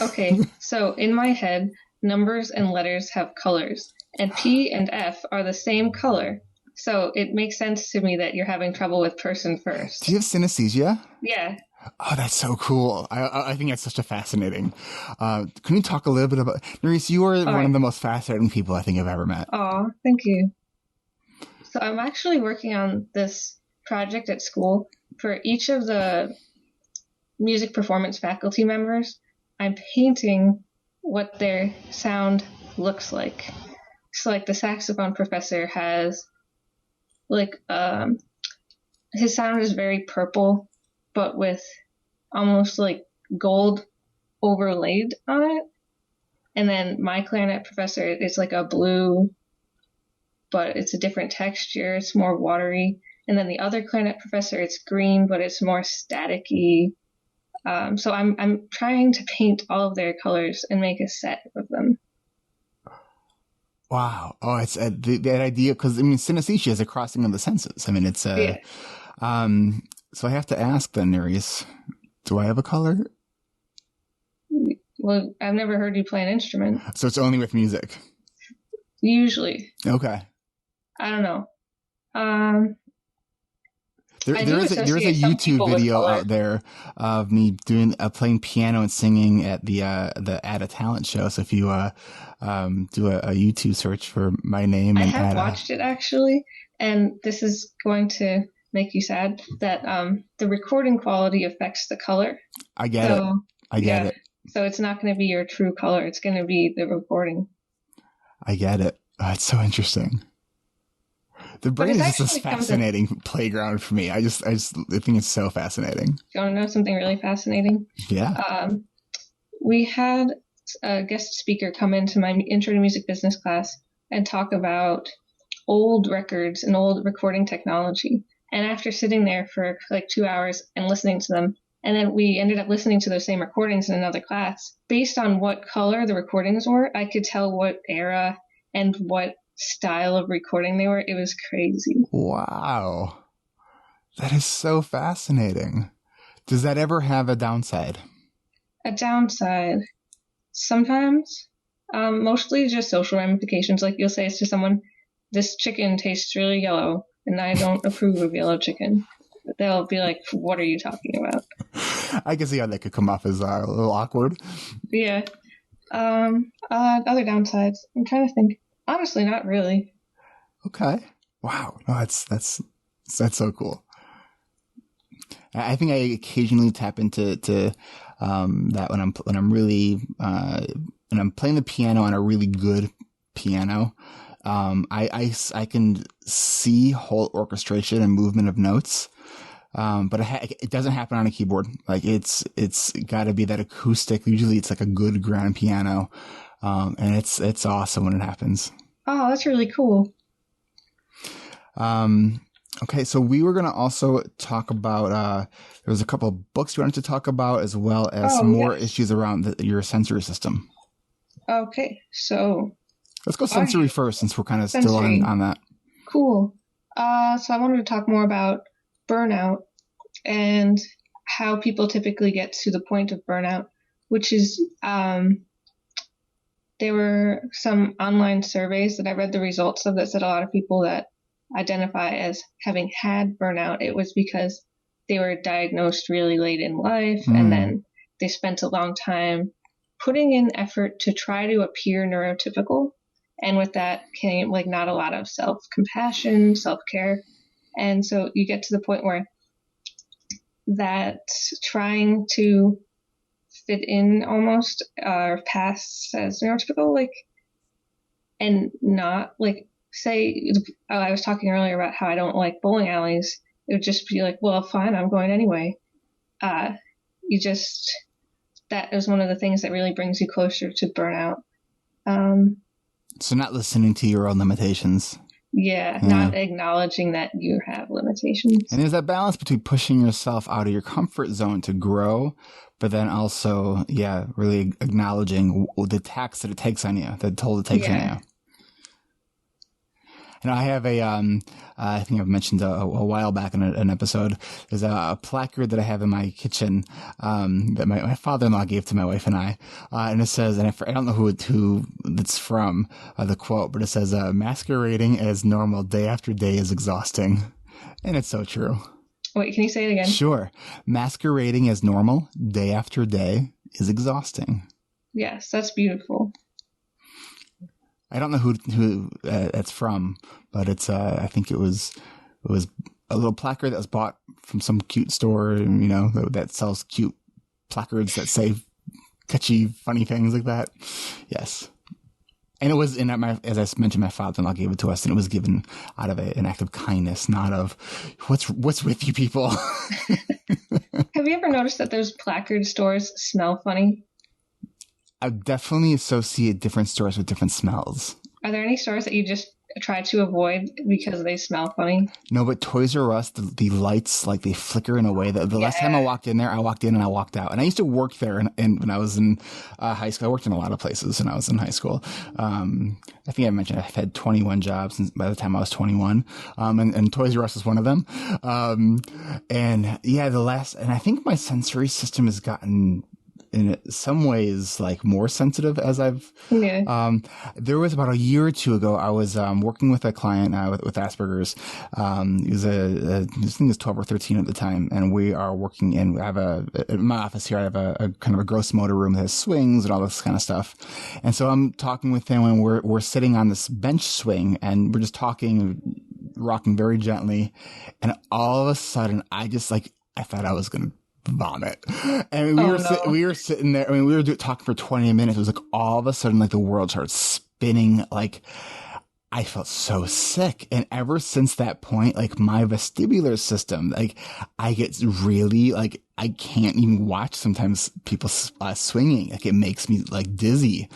[SPEAKER 1] Okay, so in my head, numbers and letters have colors, and P and F are the same color. So it makes sense to me that you're having trouble with person first.
[SPEAKER 2] Do you have synesthesia?
[SPEAKER 1] Yeah.
[SPEAKER 2] Oh, that's so cool. I think that's such a fascinating. Can you talk a little bit about Narice? You are one of the most fascinating people I think I've ever met.
[SPEAKER 1] Oh, thank you. So I'm actually working on this project at school for each of the music performance faculty members. I'm painting what their sound looks like. So like the saxophone professor has like his sound is very purple, but with almost like gold overlaid on it. And then my clarinet professor is like a blue, but it's a different texture. It's more watery. And then the other clarinet professor, it's green, but it's more staticky. So I'm trying to paint all of their colors and make a set of them.
[SPEAKER 2] Wow. Oh, it's that idea, because I mean, synesthesia is a crossing of the senses. I mean, it's so I have to ask then, Narice, do I have a color?
[SPEAKER 1] Well, I've never heard you play an instrument.
[SPEAKER 2] So it's only with music?
[SPEAKER 1] Usually.
[SPEAKER 2] Okay.
[SPEAKER 1] I don't know.
[SPEAKER 2] There is a YouTube video out there of me playing piano and singing at the Add a Talent show. So if you do a YouTube search for my name, and
[SPEAKER 1] I have watched it actually, and this is going to make you sad that the recording quality affects the color.
[SPEAKER 2] I get it. I get it.
[SPEAKER 1] So it's not going to be your true color. It's going to be the recording.
[SPEAKER 2] I get it. Oh, it's so interesting. The brain is just this fascinating playground for me. I think it's so fascinating. Do
[SPEAKER 1] you want to know something really fascinating?
[SPEAKER 2] Yeah.
[SPEAKER 1] We had a guest speaker come into my intro to music business class and talk about old records and old recording technology. And after sitting there for like 2 hours and listening to them, and then we ended up listening to those same recordings in another class, based on what color the recordings were, I could tell what era and what style of recording they were. It was crazy.
[SPEAKER 2] Wow. That is so fascinating. Does that ever have a downside?
[SPEAKER 1] A downside? Sometimes. Mostly just social ramifications. Like you'll say to someone, this chicken tastes really yellow, and I don't approve of yellow chicken. They'll be like, what are you talking about?
[SPEAKER 2] I can see how that could come off as a little awkward.
[SPEAKER 1] Yeah. Other downsides. I'm trying to think. Honestly, not really.
[SPEAKER 2] Okay. Wow. No, that's so cool. I think I occasionally tap into that when I'm really when I'm playing the piano on a really good piano. I can see whole orchestration and movement of notes. But it doesn't happen on a keyboard. Like it's got to be that acoustic. Usually it's like a good grand piano. And it's awesome when it happens.
[SPEAKER 1] Oh, that's really cool.
[SPEAKER 2] Okay. So we were going to also talk about, there was a couple of books we wanted to talk about, as well as some more issues around your sensory system.
[SPEAKER 1] Okay. So
[SPEAKER 2] let's go sensory first, since we're kind of still on that.
[SPEAKER 1] Cool. So I wanted to talk more about burnout and how people typically get to the point of burnout, which is, there were some online surveys that I read the results of that said a lot of people that identify as having had burnout, it was because they were diagnosed really late in life, and then they spent a long time putting in effort to try to appear neurotypical. And with that came like not a lot of self-compassion, self-care. And so you get to the point where that trying to fit in almost or pass as neurotypical, like, and not like, say, I was talking earlier about how I don't like bowling alleys. It would just be like, well, fine, I'm going anyway. That is one of the things that really brings you closer to burnout.
[SPEAKER 2] So not listening to your own limitations.
[SPEAKER 1] Yeah, not acknowledging that you have limitations.
[SPEAKER 2] And there's that balance between pushing yourself out of your comfort zone to grow, but then also, really acknowledging the tax that it takes on you, the toll it takes on you. And I have I think I've mentioned a while back in an episode, there's a placard that I have in my kitchen, that my father-in-law gave to my wife and I. And it says, and I don't know who it's from, the quote, but it says, masquerading as normal day after day is exhausting. And it's so true.
[SPEAKER 1] Wait, can you say it again?
[SPEAKER 2] Sure. Masquerading as normal day after day is exhausting.
[SPEAKER 1] Yes, that's beautiful.
[SPEAKER 2] I don't know who it's from, but it's I think it was a little placard that was bought from some cute store, that sells cute placards that say catchy, funny things like that. Yes. And it was as I mentioned, my father-in-law gave it to us, and it was given out of an act of kindness, not of what's with you people.
[SPEAKER 1] Have you ever noticed that those placard stores smell funny?
[SPEAKER 2] I definitely associate different stores with different smells.
[SPEAKER 1] Are there any stores that you just try to avoid because they smell funny?
[SPEAKER 2] No, but Toys R Us, the lights, like they flicker in a way that the last time I walked in there, I walked in and I walked out. And I used to work there, and when I was in high school, I worked in a lot of places when I was in high school. I think I mentioned I've had 21 jobs by the time I was 21. And Toys R Us is one of them. And I think my sensory system has gotten, in some ways, like more sensitive as there was about a year or two ago, I was working with a client with Asperger's. He was I think he was 12 or 13 at the time, and we are working in my office here. I have a kind of a gross motor room that has swings and all this kind of stuff. And so I'm talking with him, and we're sitting on this bench swing, and we're just talking, rocking very gently, and all of a sudden I thought I was going to vomit. And we were sitting there. I mean, we were talking for 20 minutes. It was like all of a sudden, like the world started spinning. Like I felt so sick. And ever since that point, like my vestibular system, like I get really like, I can't even watch sometimes people swinging. Like it makes me like dizzy.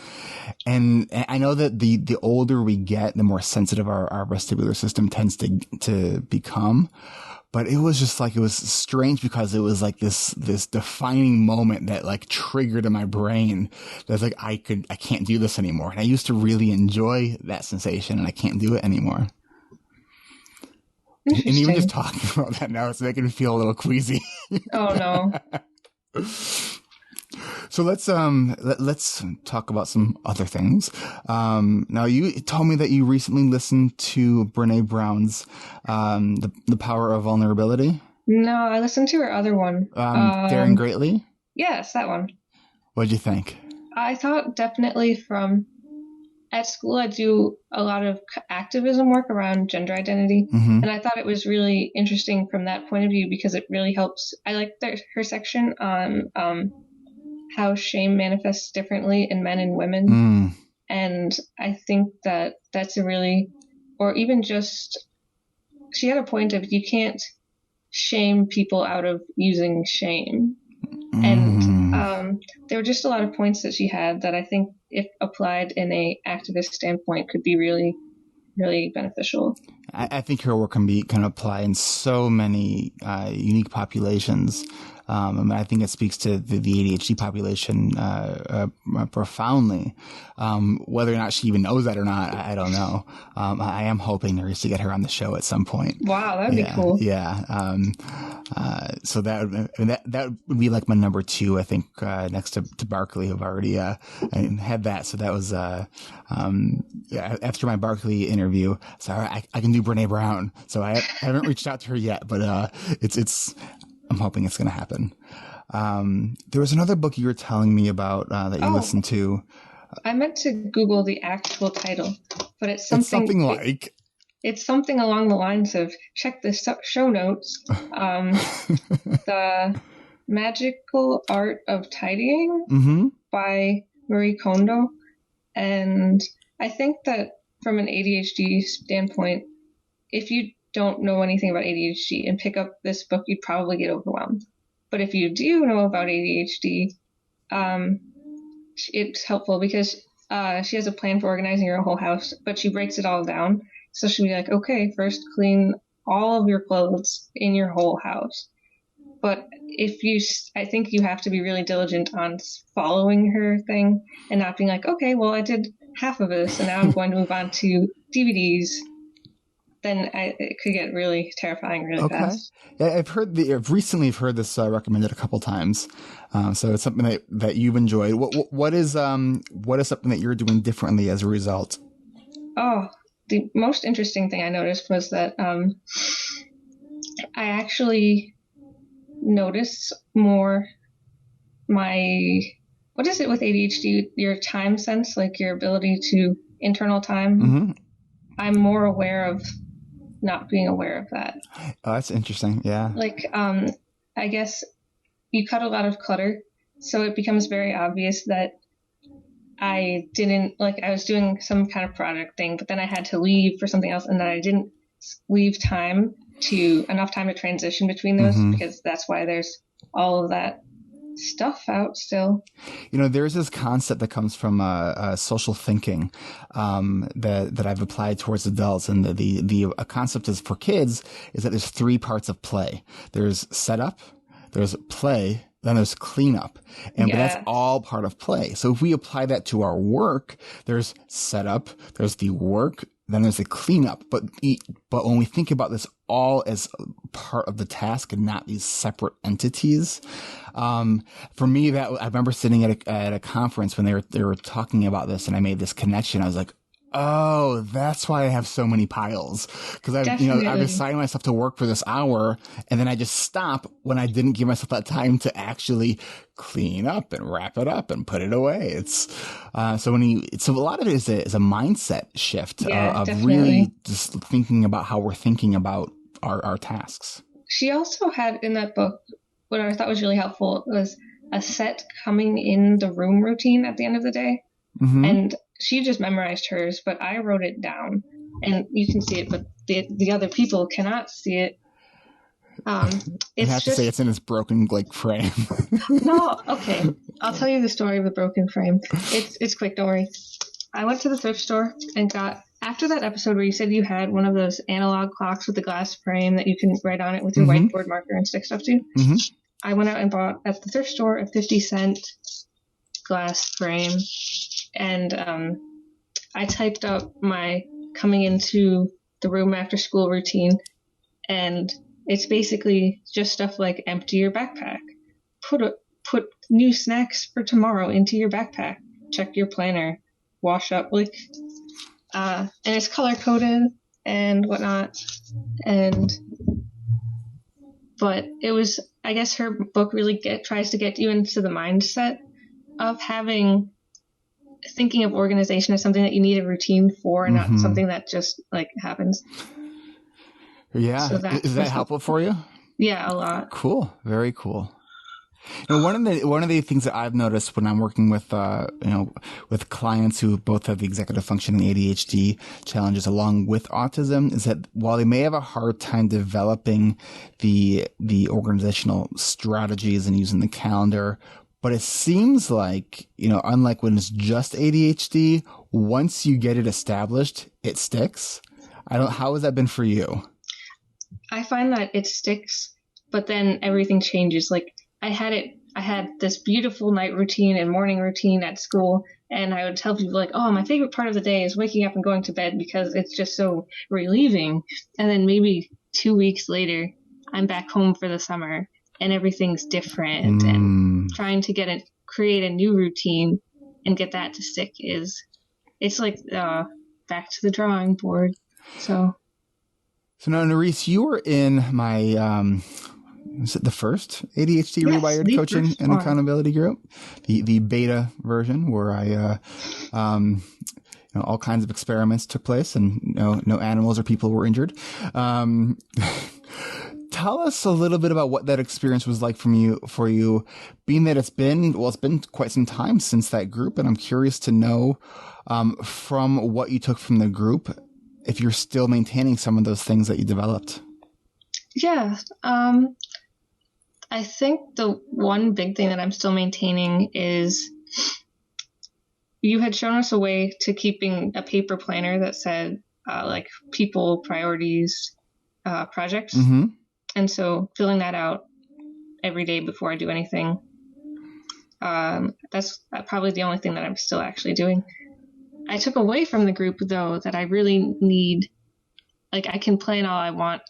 [SPEAKER 2] And I know that the older we get, the more sensitive our vestibular system tends to become. But it was just like, it was strange because it was like this defining moment that like triggered in my brain that's like, I can't do this anymore. And I used to really enjoy that sensation, and I can't do it anymore. And even just talking about that now, it's making me feel a little queasy.
[SPEAKER 1] Oh no.
[SPEAKER 2] So let's talk about some other things. Now you told me that you recently listened to Brené Brown's The Power of Vulnerability.
[SPEAKER 1] No, I listened to her other one.
[SPEAKER 2] Daring Greatly?
[SPEAKER 1] Yes, that one.
[SPEAKER 2] What'd you think?
[SPEAKER 1] I thought definitely at school I do a lot of activism work around gender identity, and I thought it was really interesting from that point of view because it really helps. I like her section on how shame manifests differently in men and women. And I think that that's or even just, she had a point of, you can't shame people out of using shame. And there were just a lot of points that she had that I think, if applied in a activist standpoint, could be really, really beneficial.
[SPEAKER 2] I think her work can apply in so many unique populations. I think it speaks to the ADHD population profoundly. Whether or not she even knows that or not, I don't know. I am hoping Narice to get her on the show at some point.
[SPEAKER 1] Wow, that'd be cool.
[SPEAKER 2] Yeah. So that would be like my number 2, I think, next to Barkley, who've already had that. So that was after my Barkley interview. Sorry, I can do Brené Brown. So I haven't reached out to her yet, but it's. I'm hoping it's going to happen. There was another book you were telling me about that you listened to.
[SPEAKER 1] I meant to Google the actual title, but it's something
[SPEAKER 2] like...
[SPEAKER 1] It's something along the lines of, check the show notes, The Magical Art of Tidying by Marie Kondo. And I think that from an ADHD standpoint, if you don't know anything about ADHD and pick up this book, you'd probably get overwhelmed. But if you do know about ADHD, it's helpful because she has a plan for organizing your whole house, but she breaks it all down. So she'll be like, okay, first clean all of your clothes in your whole house. But I think you have to be really diligent on following her thing and not being like, okay, well, I did half of this and now I'm going to move on to DVDs. then it could get really terrifying really fast.
[SPEAKER 2] Yeah, I've recently heard this recommended a couple times. So it's something that you've enjoyed. What is something that you're doing differently as a result?
[SPEAKER 1] Oh, the most interesting thing I noticed was that I actually noticed more what is it with ADHD? Your time sense, like your ability to internal time.
[SPEAKER 2] Mm-hmm.
[SPEAKER 1] I'm more aware of not being aware of that.
[SPEAKER 2] Oh, that's interesting. Yeah.
[SPEAKER 1] Like, I guess you cut a lot of clutter, so it becomes very obvious that I was doing some kind of project thing, but then I had to leave for something else, and then I didn't leave enough time to transition between those, because that's why there's all of that stuff out still.
[SPEAKER 2] There's this concept that comes from social thinking that I've applied towards adults, and the concept is for kids is that there's 3 parts of play. There's setup, there's play, then there's cleanup, but that's all part of play. So if we apply that to our work, there's setup, there's the work, then there's the cleanup. But when we think about this all as part of the task and not these separate entities, for me, I remember sitting at a conference when they were talking about this, and I made this connection. I was like, oh, that's why I have so many piles, because I've assigned myself to work for this hour, and then I just stop when I didn't give myself that time to actually clean up and wrap it up and put it away. So a lot of it is a mindset shift of really just thinking about how we're thinking about our tasks.
[SPEAKER 1] She also had in that book, what I thought was really helpful was a set coming in the room routine at the end of the day. Mm-hmm. And she just memorized hers, but I wrote it down, and you can see it, but the other people cannot see it.
[SPEAKER 2] I have to say it's in its broken frame.
[SPEAKER 1] No, okay. I'll tell you the story of the broken frame. It's quick, don't worry. I went to the thrift store and after that episode where you said you had one of those analog clocks with the glass frame that you can write on it with your whiteboard marker and stick stuff to. Mm-hmm. I went out and bought at the thrift store a 50-cent glass frame. And I typed up my coming into the room after school routine, and it's basically just stuff like empty your backpack, put new snacks for tomorrow into your backpack, check your planner, wash up, and it's color coded and whatnot. But it was, I guess her book really tries to get you into the mindset of thinking of organization as something that you need a routine for, and not something that just happens.
[SPEAKER 2] Yeah. So is that helpful for you?
[SPEAKER 1] Yeah, a lot.
[SPEAKER 2] Cool. Very cool. One of the things that I've noticed when I'm working with with clients who both have the executive functioning ADHD challenges along with autism is that while they may have a hard time developing the organizational strategies and using the calendar, but it seems like, unlike when it's just ADHD, once you get it established, it sticks. How has that been for you?
[SPEAKER 1] I find that it sticks, but then everything changes. I had this beautiful night routine and morning routine at school, and I would tell people oh, my favorite part of the day is waking up and going to bed because it's just so relieving. And then maybe 2 weeks later, I'm back home for the summer, and everything's different, and trying to create a new routine and get that to stick it's back to the drawing board. So now, Narice,
[SPEAKER 2] you were in my, is it the first ADHD Rewired coaching and accountability group? The beta version where I, all kinds of experiments took place and no animals or people were injured. Tell us a little bit about what that experience was like for you, being that it's been quite some time since that group, and I'm curious to know from what you took from the group, if you're still maintaining some of those things that you developed.
[SPEAKER 1] Yeah, I think the one big thing that I'm still maintaining is you had shown us a way to keeping a paper planner that said people, priorities, projects. Mm-hmm. And so filling that out every day before I do anything, that's probably the only thing that I'm still actually doing. I took away from the group, though, that I really need like I can plan all I want.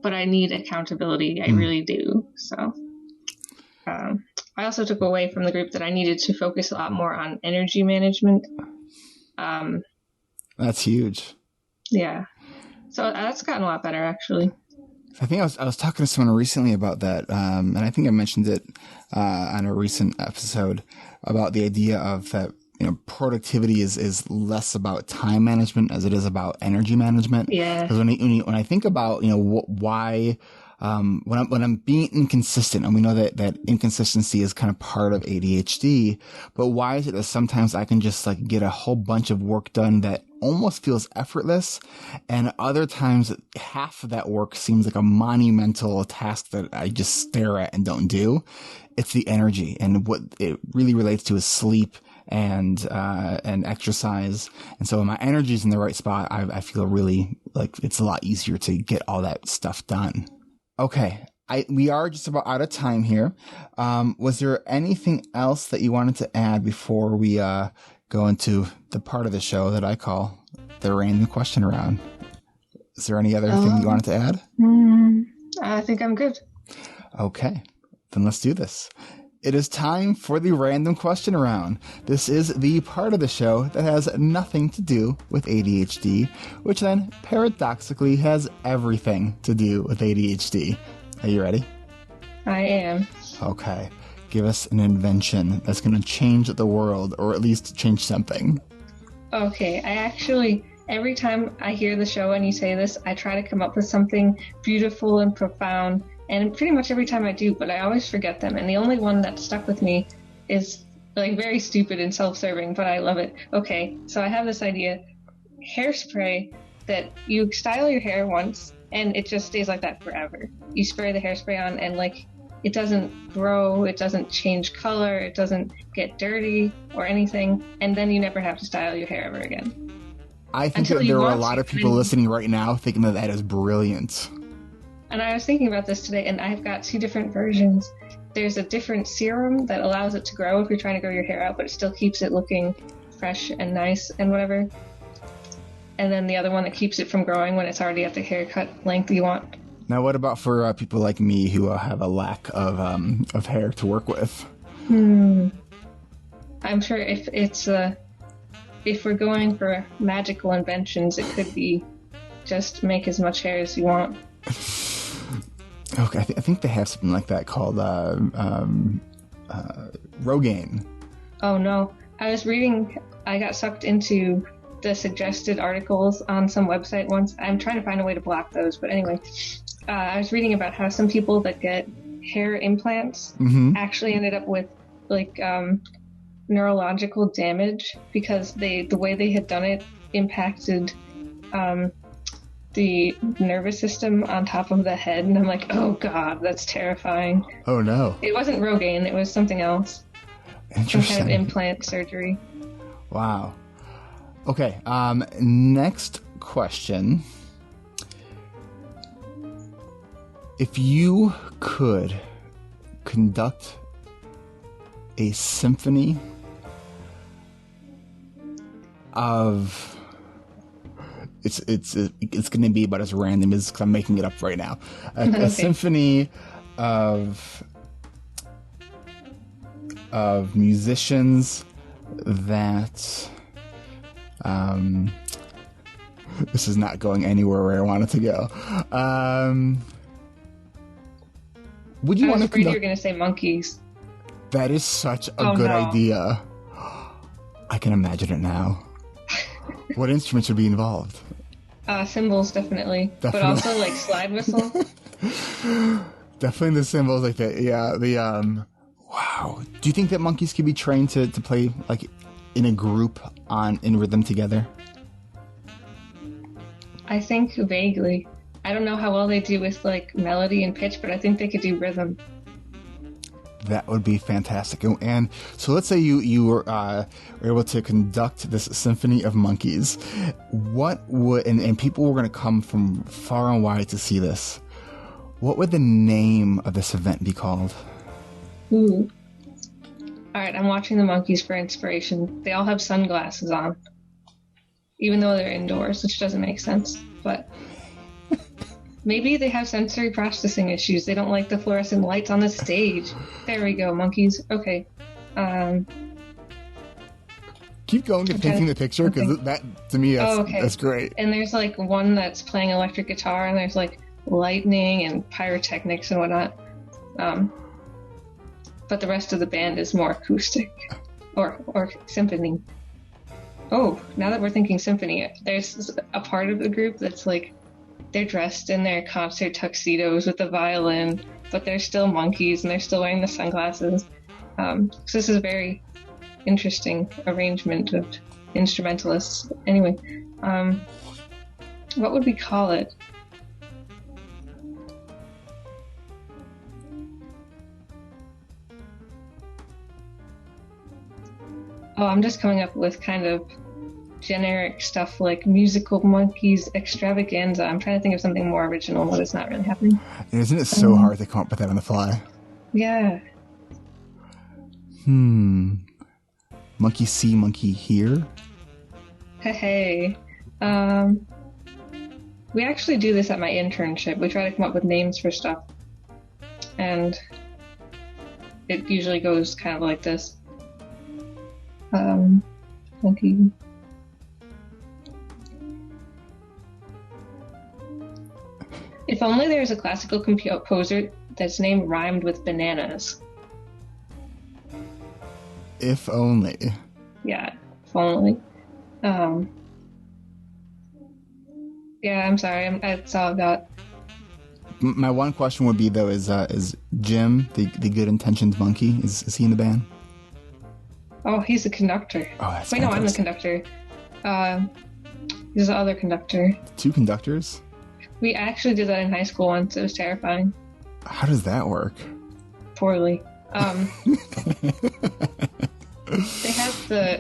[SPEAKER 1] But I need accountability. I really do. So I also took away from the group that I needed to focus a lot more on energy management.
[SPEAKER 2] That's huge.
[SPEAKER 1] Yeah. So that's gotten a lot better, actually.
[SPEAKER 2] I think I was talking to someone recently about that, and I think I mentioned it on a recent episode about the idea of that, you know, productivity is less about time management as it is about energy management.
[SPEAKER 1] Yeah.
[SPEAKER 2] Because when I think about, you know, why when I'm being inconsistent, and we know that inconsistency is kind of part of ADHD, but why is it that sometimes I can just like get a whole bunch of work done that almost feels effortless, and other times half of that work seems like a monumental task that I just stare at and don't do? It's the energy, and what it really relates to is sleep and exercise. And so when my energy is in the right spot, I feel really like it's a lot easier to get all that stuff done. Okay. We are just about out of time here. Was there anything else that you wanted to add before we go into the part of the show that I call the random question round? Is there any other thing you wanted to add?
[SPEAKER 1] I think I'm good.
[SPEAKER 2] Okay, then let's do this. It is time for the random question round. This is the part of the show that has nothing to do with ADHD, which then paradoxically has everything to do with ADHD. Are you ready?
[SPEAKER 1] I am.
[SPEAKER 2] Okay. Give us an invention that's going to change the world, or at least change something.
[SPEAKER 1] Okay, every time I hear the show and you say this, I try to come up with something beautiful and profound, and pretty much every time I do, but I always forget them. And the only one that stuck with me is like very stupid and self-serving, but I love it. Okay, so I have this idea, hairspray, that you style your hair once and it just stays like that forever. You spray the hairspray on and like it doesn't grow, it doesn't change color, it doesn't get dirty or anything, and then you never have to style your hair ever again.
[SPEAKER 2] I think that there are a lot of people listening right now thinking that is brilliant.
[SPEAKER 1] And I was thinking about this today, and I've got 2 different versions. There's a different serum that allows it to grow if you're trying to grow your hair out, but it still keeps it looking fresh and nice and whatever. And then the other one that keeps it from growing when it's already at the haircut length you want.
[SPEAKER 2] Now, what about for people like me who have a lack of hair to work with?
[SPEAKER 1] I'm sure if we're going for magical inventions, it could be just make as much hair as you want.
[SPEAKER 2] Okay, I think they have something like that called Rogaine.
[SPEAKER 1] Oh no, I got sucked into the suggested articles on some website once. I'm trying to find a way to block those, but anyway, I was reading about how some people that get hair implants actually ended up with like neurological damage because the way they had done it impacted the nervous system on top of the head, and I'm like, oh god, that's terrifying.
[SPEAKER 2] Oh no.
[SPEAKER 1] It wasn't Rogaine, it was something else.
[SPEAKER 2] Interesting.
[SPEAKER 1] Some kind of implant surgery.
[SPEAKER 2] Wow. Okay, next question. If you could conduct a symphony of it's going to be about as random as I'm making it up right now. A symphony of musicians that this is not going anywhere where I want it to go. Would you want to conduct?
[SPEAKER 1] You were going to say monkeys.
[SPEAKER 2] That is such a good idea. I can imagine it now. What instruments would be involved?
[SPEAKER 1] Cymbals, definitely. But also like slide whistle.
[SPEAKER 2] Definitely the cymbals like that. Yeah. Wow. Do you think that monkeys could be trained to play like in a group in rhythm together?
[SPEAKER 1] I think vaguely. I don't know how well they do with like melody and pitch, but I think they could do rhythm.
[SPEAKER 2] That would be fantastic. And so let's say you were able to conduct this symphony of monkeys. What would, and people were going to come from far and wide to see this. What would the name of this event be called?
[SPEAKER 1] Ooh. All right, I'm watching the monkeys for inspiration. They all have sunglasses on, even though they're indoors, which doesn't make sense. but maybe they have sensory processing issues. They don't like the fluorescent lights on the stage. There we go, monkeys. Okay.
[SPEAKER 2] Keep going to painting the picture, because that, to me, that's great.
[SPEAKER 1] And there's like one that's playing electric guitar, and there's like lightning and pyrotechnics and whatnot. But the rest of the band is more acoustic or symphony. Oh, now that we're thinking symphony, there's a part of the group that's like, they're dressed in their concert tuxedos with the violin, but they're still monkeys and they're still wearing the sunglasses. So this is a very interesting arrangement of instrumentalists. Anyway, what would we call it? Oh, I'm just coming up with kind of generic stuff like musical monkeys extravaganza. I'm trying to think of something more original, but it's not really happening.
[SPEAKER 2] And isn't it so hard to come up with that on the fly?
[SPEAKER 1] Yeah.
[SPEAKER 2] Monkey see, monkey hear?
[SPEAKER 1] Hey. We actually do this at my internship. We try to come up with names for stuff. And it usually goes kind of like this. Monkey. If only there was a classical composer that's name rhymed with bananas.
[SPEAKER 2] If only.
[SPEAKER 1] Yeah, if only. Yeah, I'm sorry. That's all I've got.
[SPEAKER 2] My one question would be, though, is Jim, the good-intentioned monkey, is he in the band?
[SPEAKER 1] Oh, he's the conductor.
[SPEAKER 2] Oh, that's
[SPEAKER 1] Wait, no, I'm the conductor. He's the other conductor.
[SPEAKER 2] Two conductors?
[SPEAKER 1] We actually did that in high school once. It was terrifying.
[SPEAKER 2] How does that work?
[SPEAKER 1] Poorly.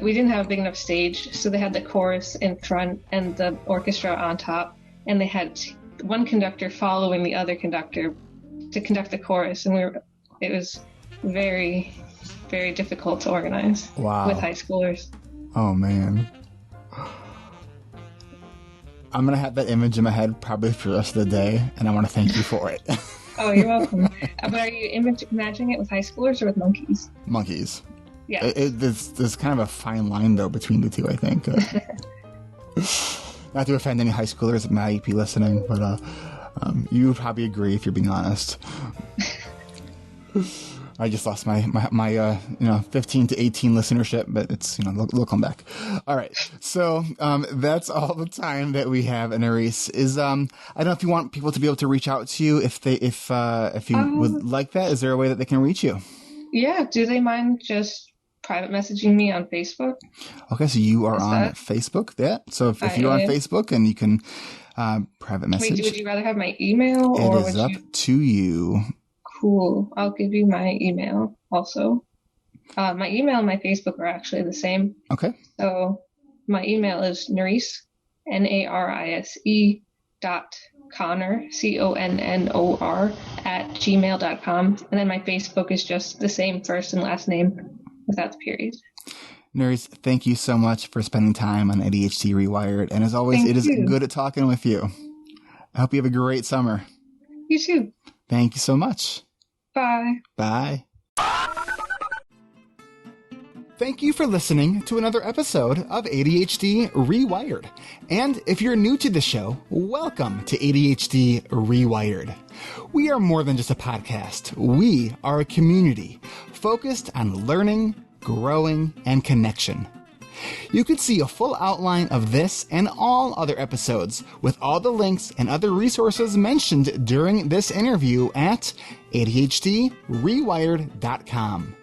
[SPEAKER 1] We didn't have a big enough stage, so they had the chorus in front and the orchestra on top, and they had one conductor following the other conductor to conduct the chorus, and it was very, very difficult to organize.
[SPEAKER 2] Wow.
[SPEAKER 1] With high schoolers.
[SPEAKER 2] Oh, man. I'm going to have that image in my head probably for the rest of the day, and I want to thank you for it.
[SPEAKER 1] Oh, you're welcome. But are you imagining it with high schoolers or with monkeys?
[SPEAKER 2] Monkeys.
[SPEAKER 1] Yeah.
[SPEAKER 2] There's kind of a fine line, though, between the two, I think. Not to offend any high schoolers that might be listening, but you would probably agree if you're being honest. I just lost my 15 to 18 listenership, but it's, they'll come back. All right. So, that's all the time that we have. And Narice is, I don't know if you want people to be able to reach out to you if you would like that. Is there a way that they can reach you?
[SPEAKER 1] Yeah. Do they mind just private messaging me on Facebook?
[SPEAKER 2] Okay. So you are on Facebook. Yeah. So if you're on Facebook and you can, private message.
[SPEAKER 1] Wait, would you rather have my email
[SPEAKER 2] or it is up to you?
[SPEAKER 1] Cool. I'll give you my email also. My email and my Facebook are actually the same.
[SPEAKER 2] Okay.
[SPEAKER 1] So my email is Narice, Narise .Connor, CONNOR @gmail.com. And then my Facebook is just the same first and last name without the period.
[SPEAKER 2] Narice, thank you so much for spending time on ADHD Rewired. And as always, it is good at talking with you. I hope you have a great summer.
[SPEAKER 1] You too.
[SPEAKER 2] Thank you so much.
[SPEAKER 1] Bye.
[SPEAKER 2] Bye. Thank you for listening to another episode of ADHD Rewired. And if you're new to the show, welcome to ADHD Rewired. We are more than just a podcast. We are a community focused on learning, growing, and connection. You can see a full outline of this and all other episodes with all the links and other resources mentioned during this interview at ADHDrewired.com.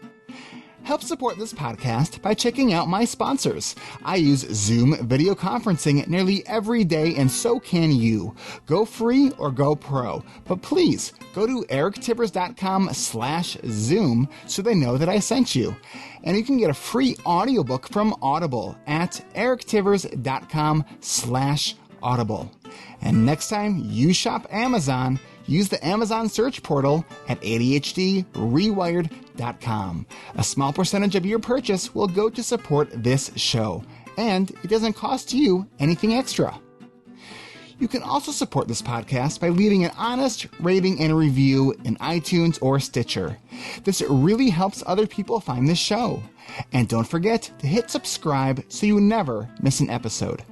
[SPEAKER 2] Help support this podcast by checking out my sponsors. I use Zoom video conferencing nearly every day, and so can you. Go free or go pro. But please, go to erictivers.com/Zoom so they know that I sent you. And you can get a free audiobook from Audible at erictivers.com/Audible. And next time you shop Amazon, use the Amazon search portal at ADHDrewired.com. A small percentage of your purchase will go to support this show, and it doesn't cost you anything extra. You can also support this podcast by leaving an honest rating and review in iTunes or Stitcher. This really helps other people find this show. And don't forget to hit subscribe so you never miss an episode.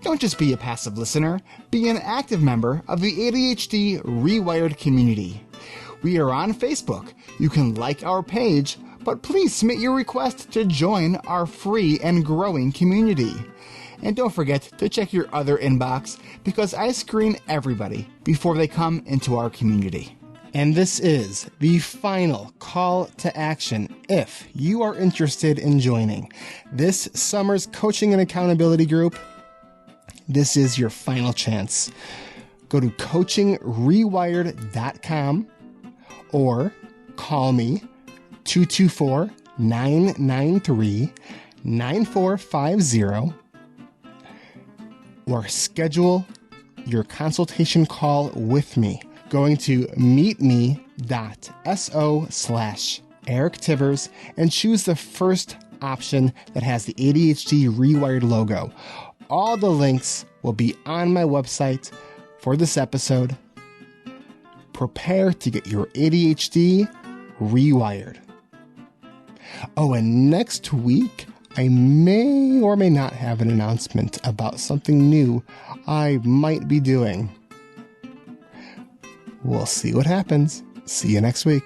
[SPEAKER 2] Don't just be a passive listener, be an active member of the ADHD Rewired community. We are on Facebook. You can like our page, but please submit your request to join our free and growing community. And don't forget to check your other inbox because I screen everybody before they come into our community. And this is the final call to action if you are interested in joining this summer's coaching and accountability group. This is your final chance. Go to coachingrewired.com or call me 224-993-9450 or schedule your consultation call with me going to meetme.so/Eric Tivers and choose the first option that has the ADHD Rewired logo. All the links will be on my website for this episode. Prepare to get your ADHD rewired. Oh, and next week, I may or may not have an announcement about something new I might be doing. We'll see what happens. See you next week.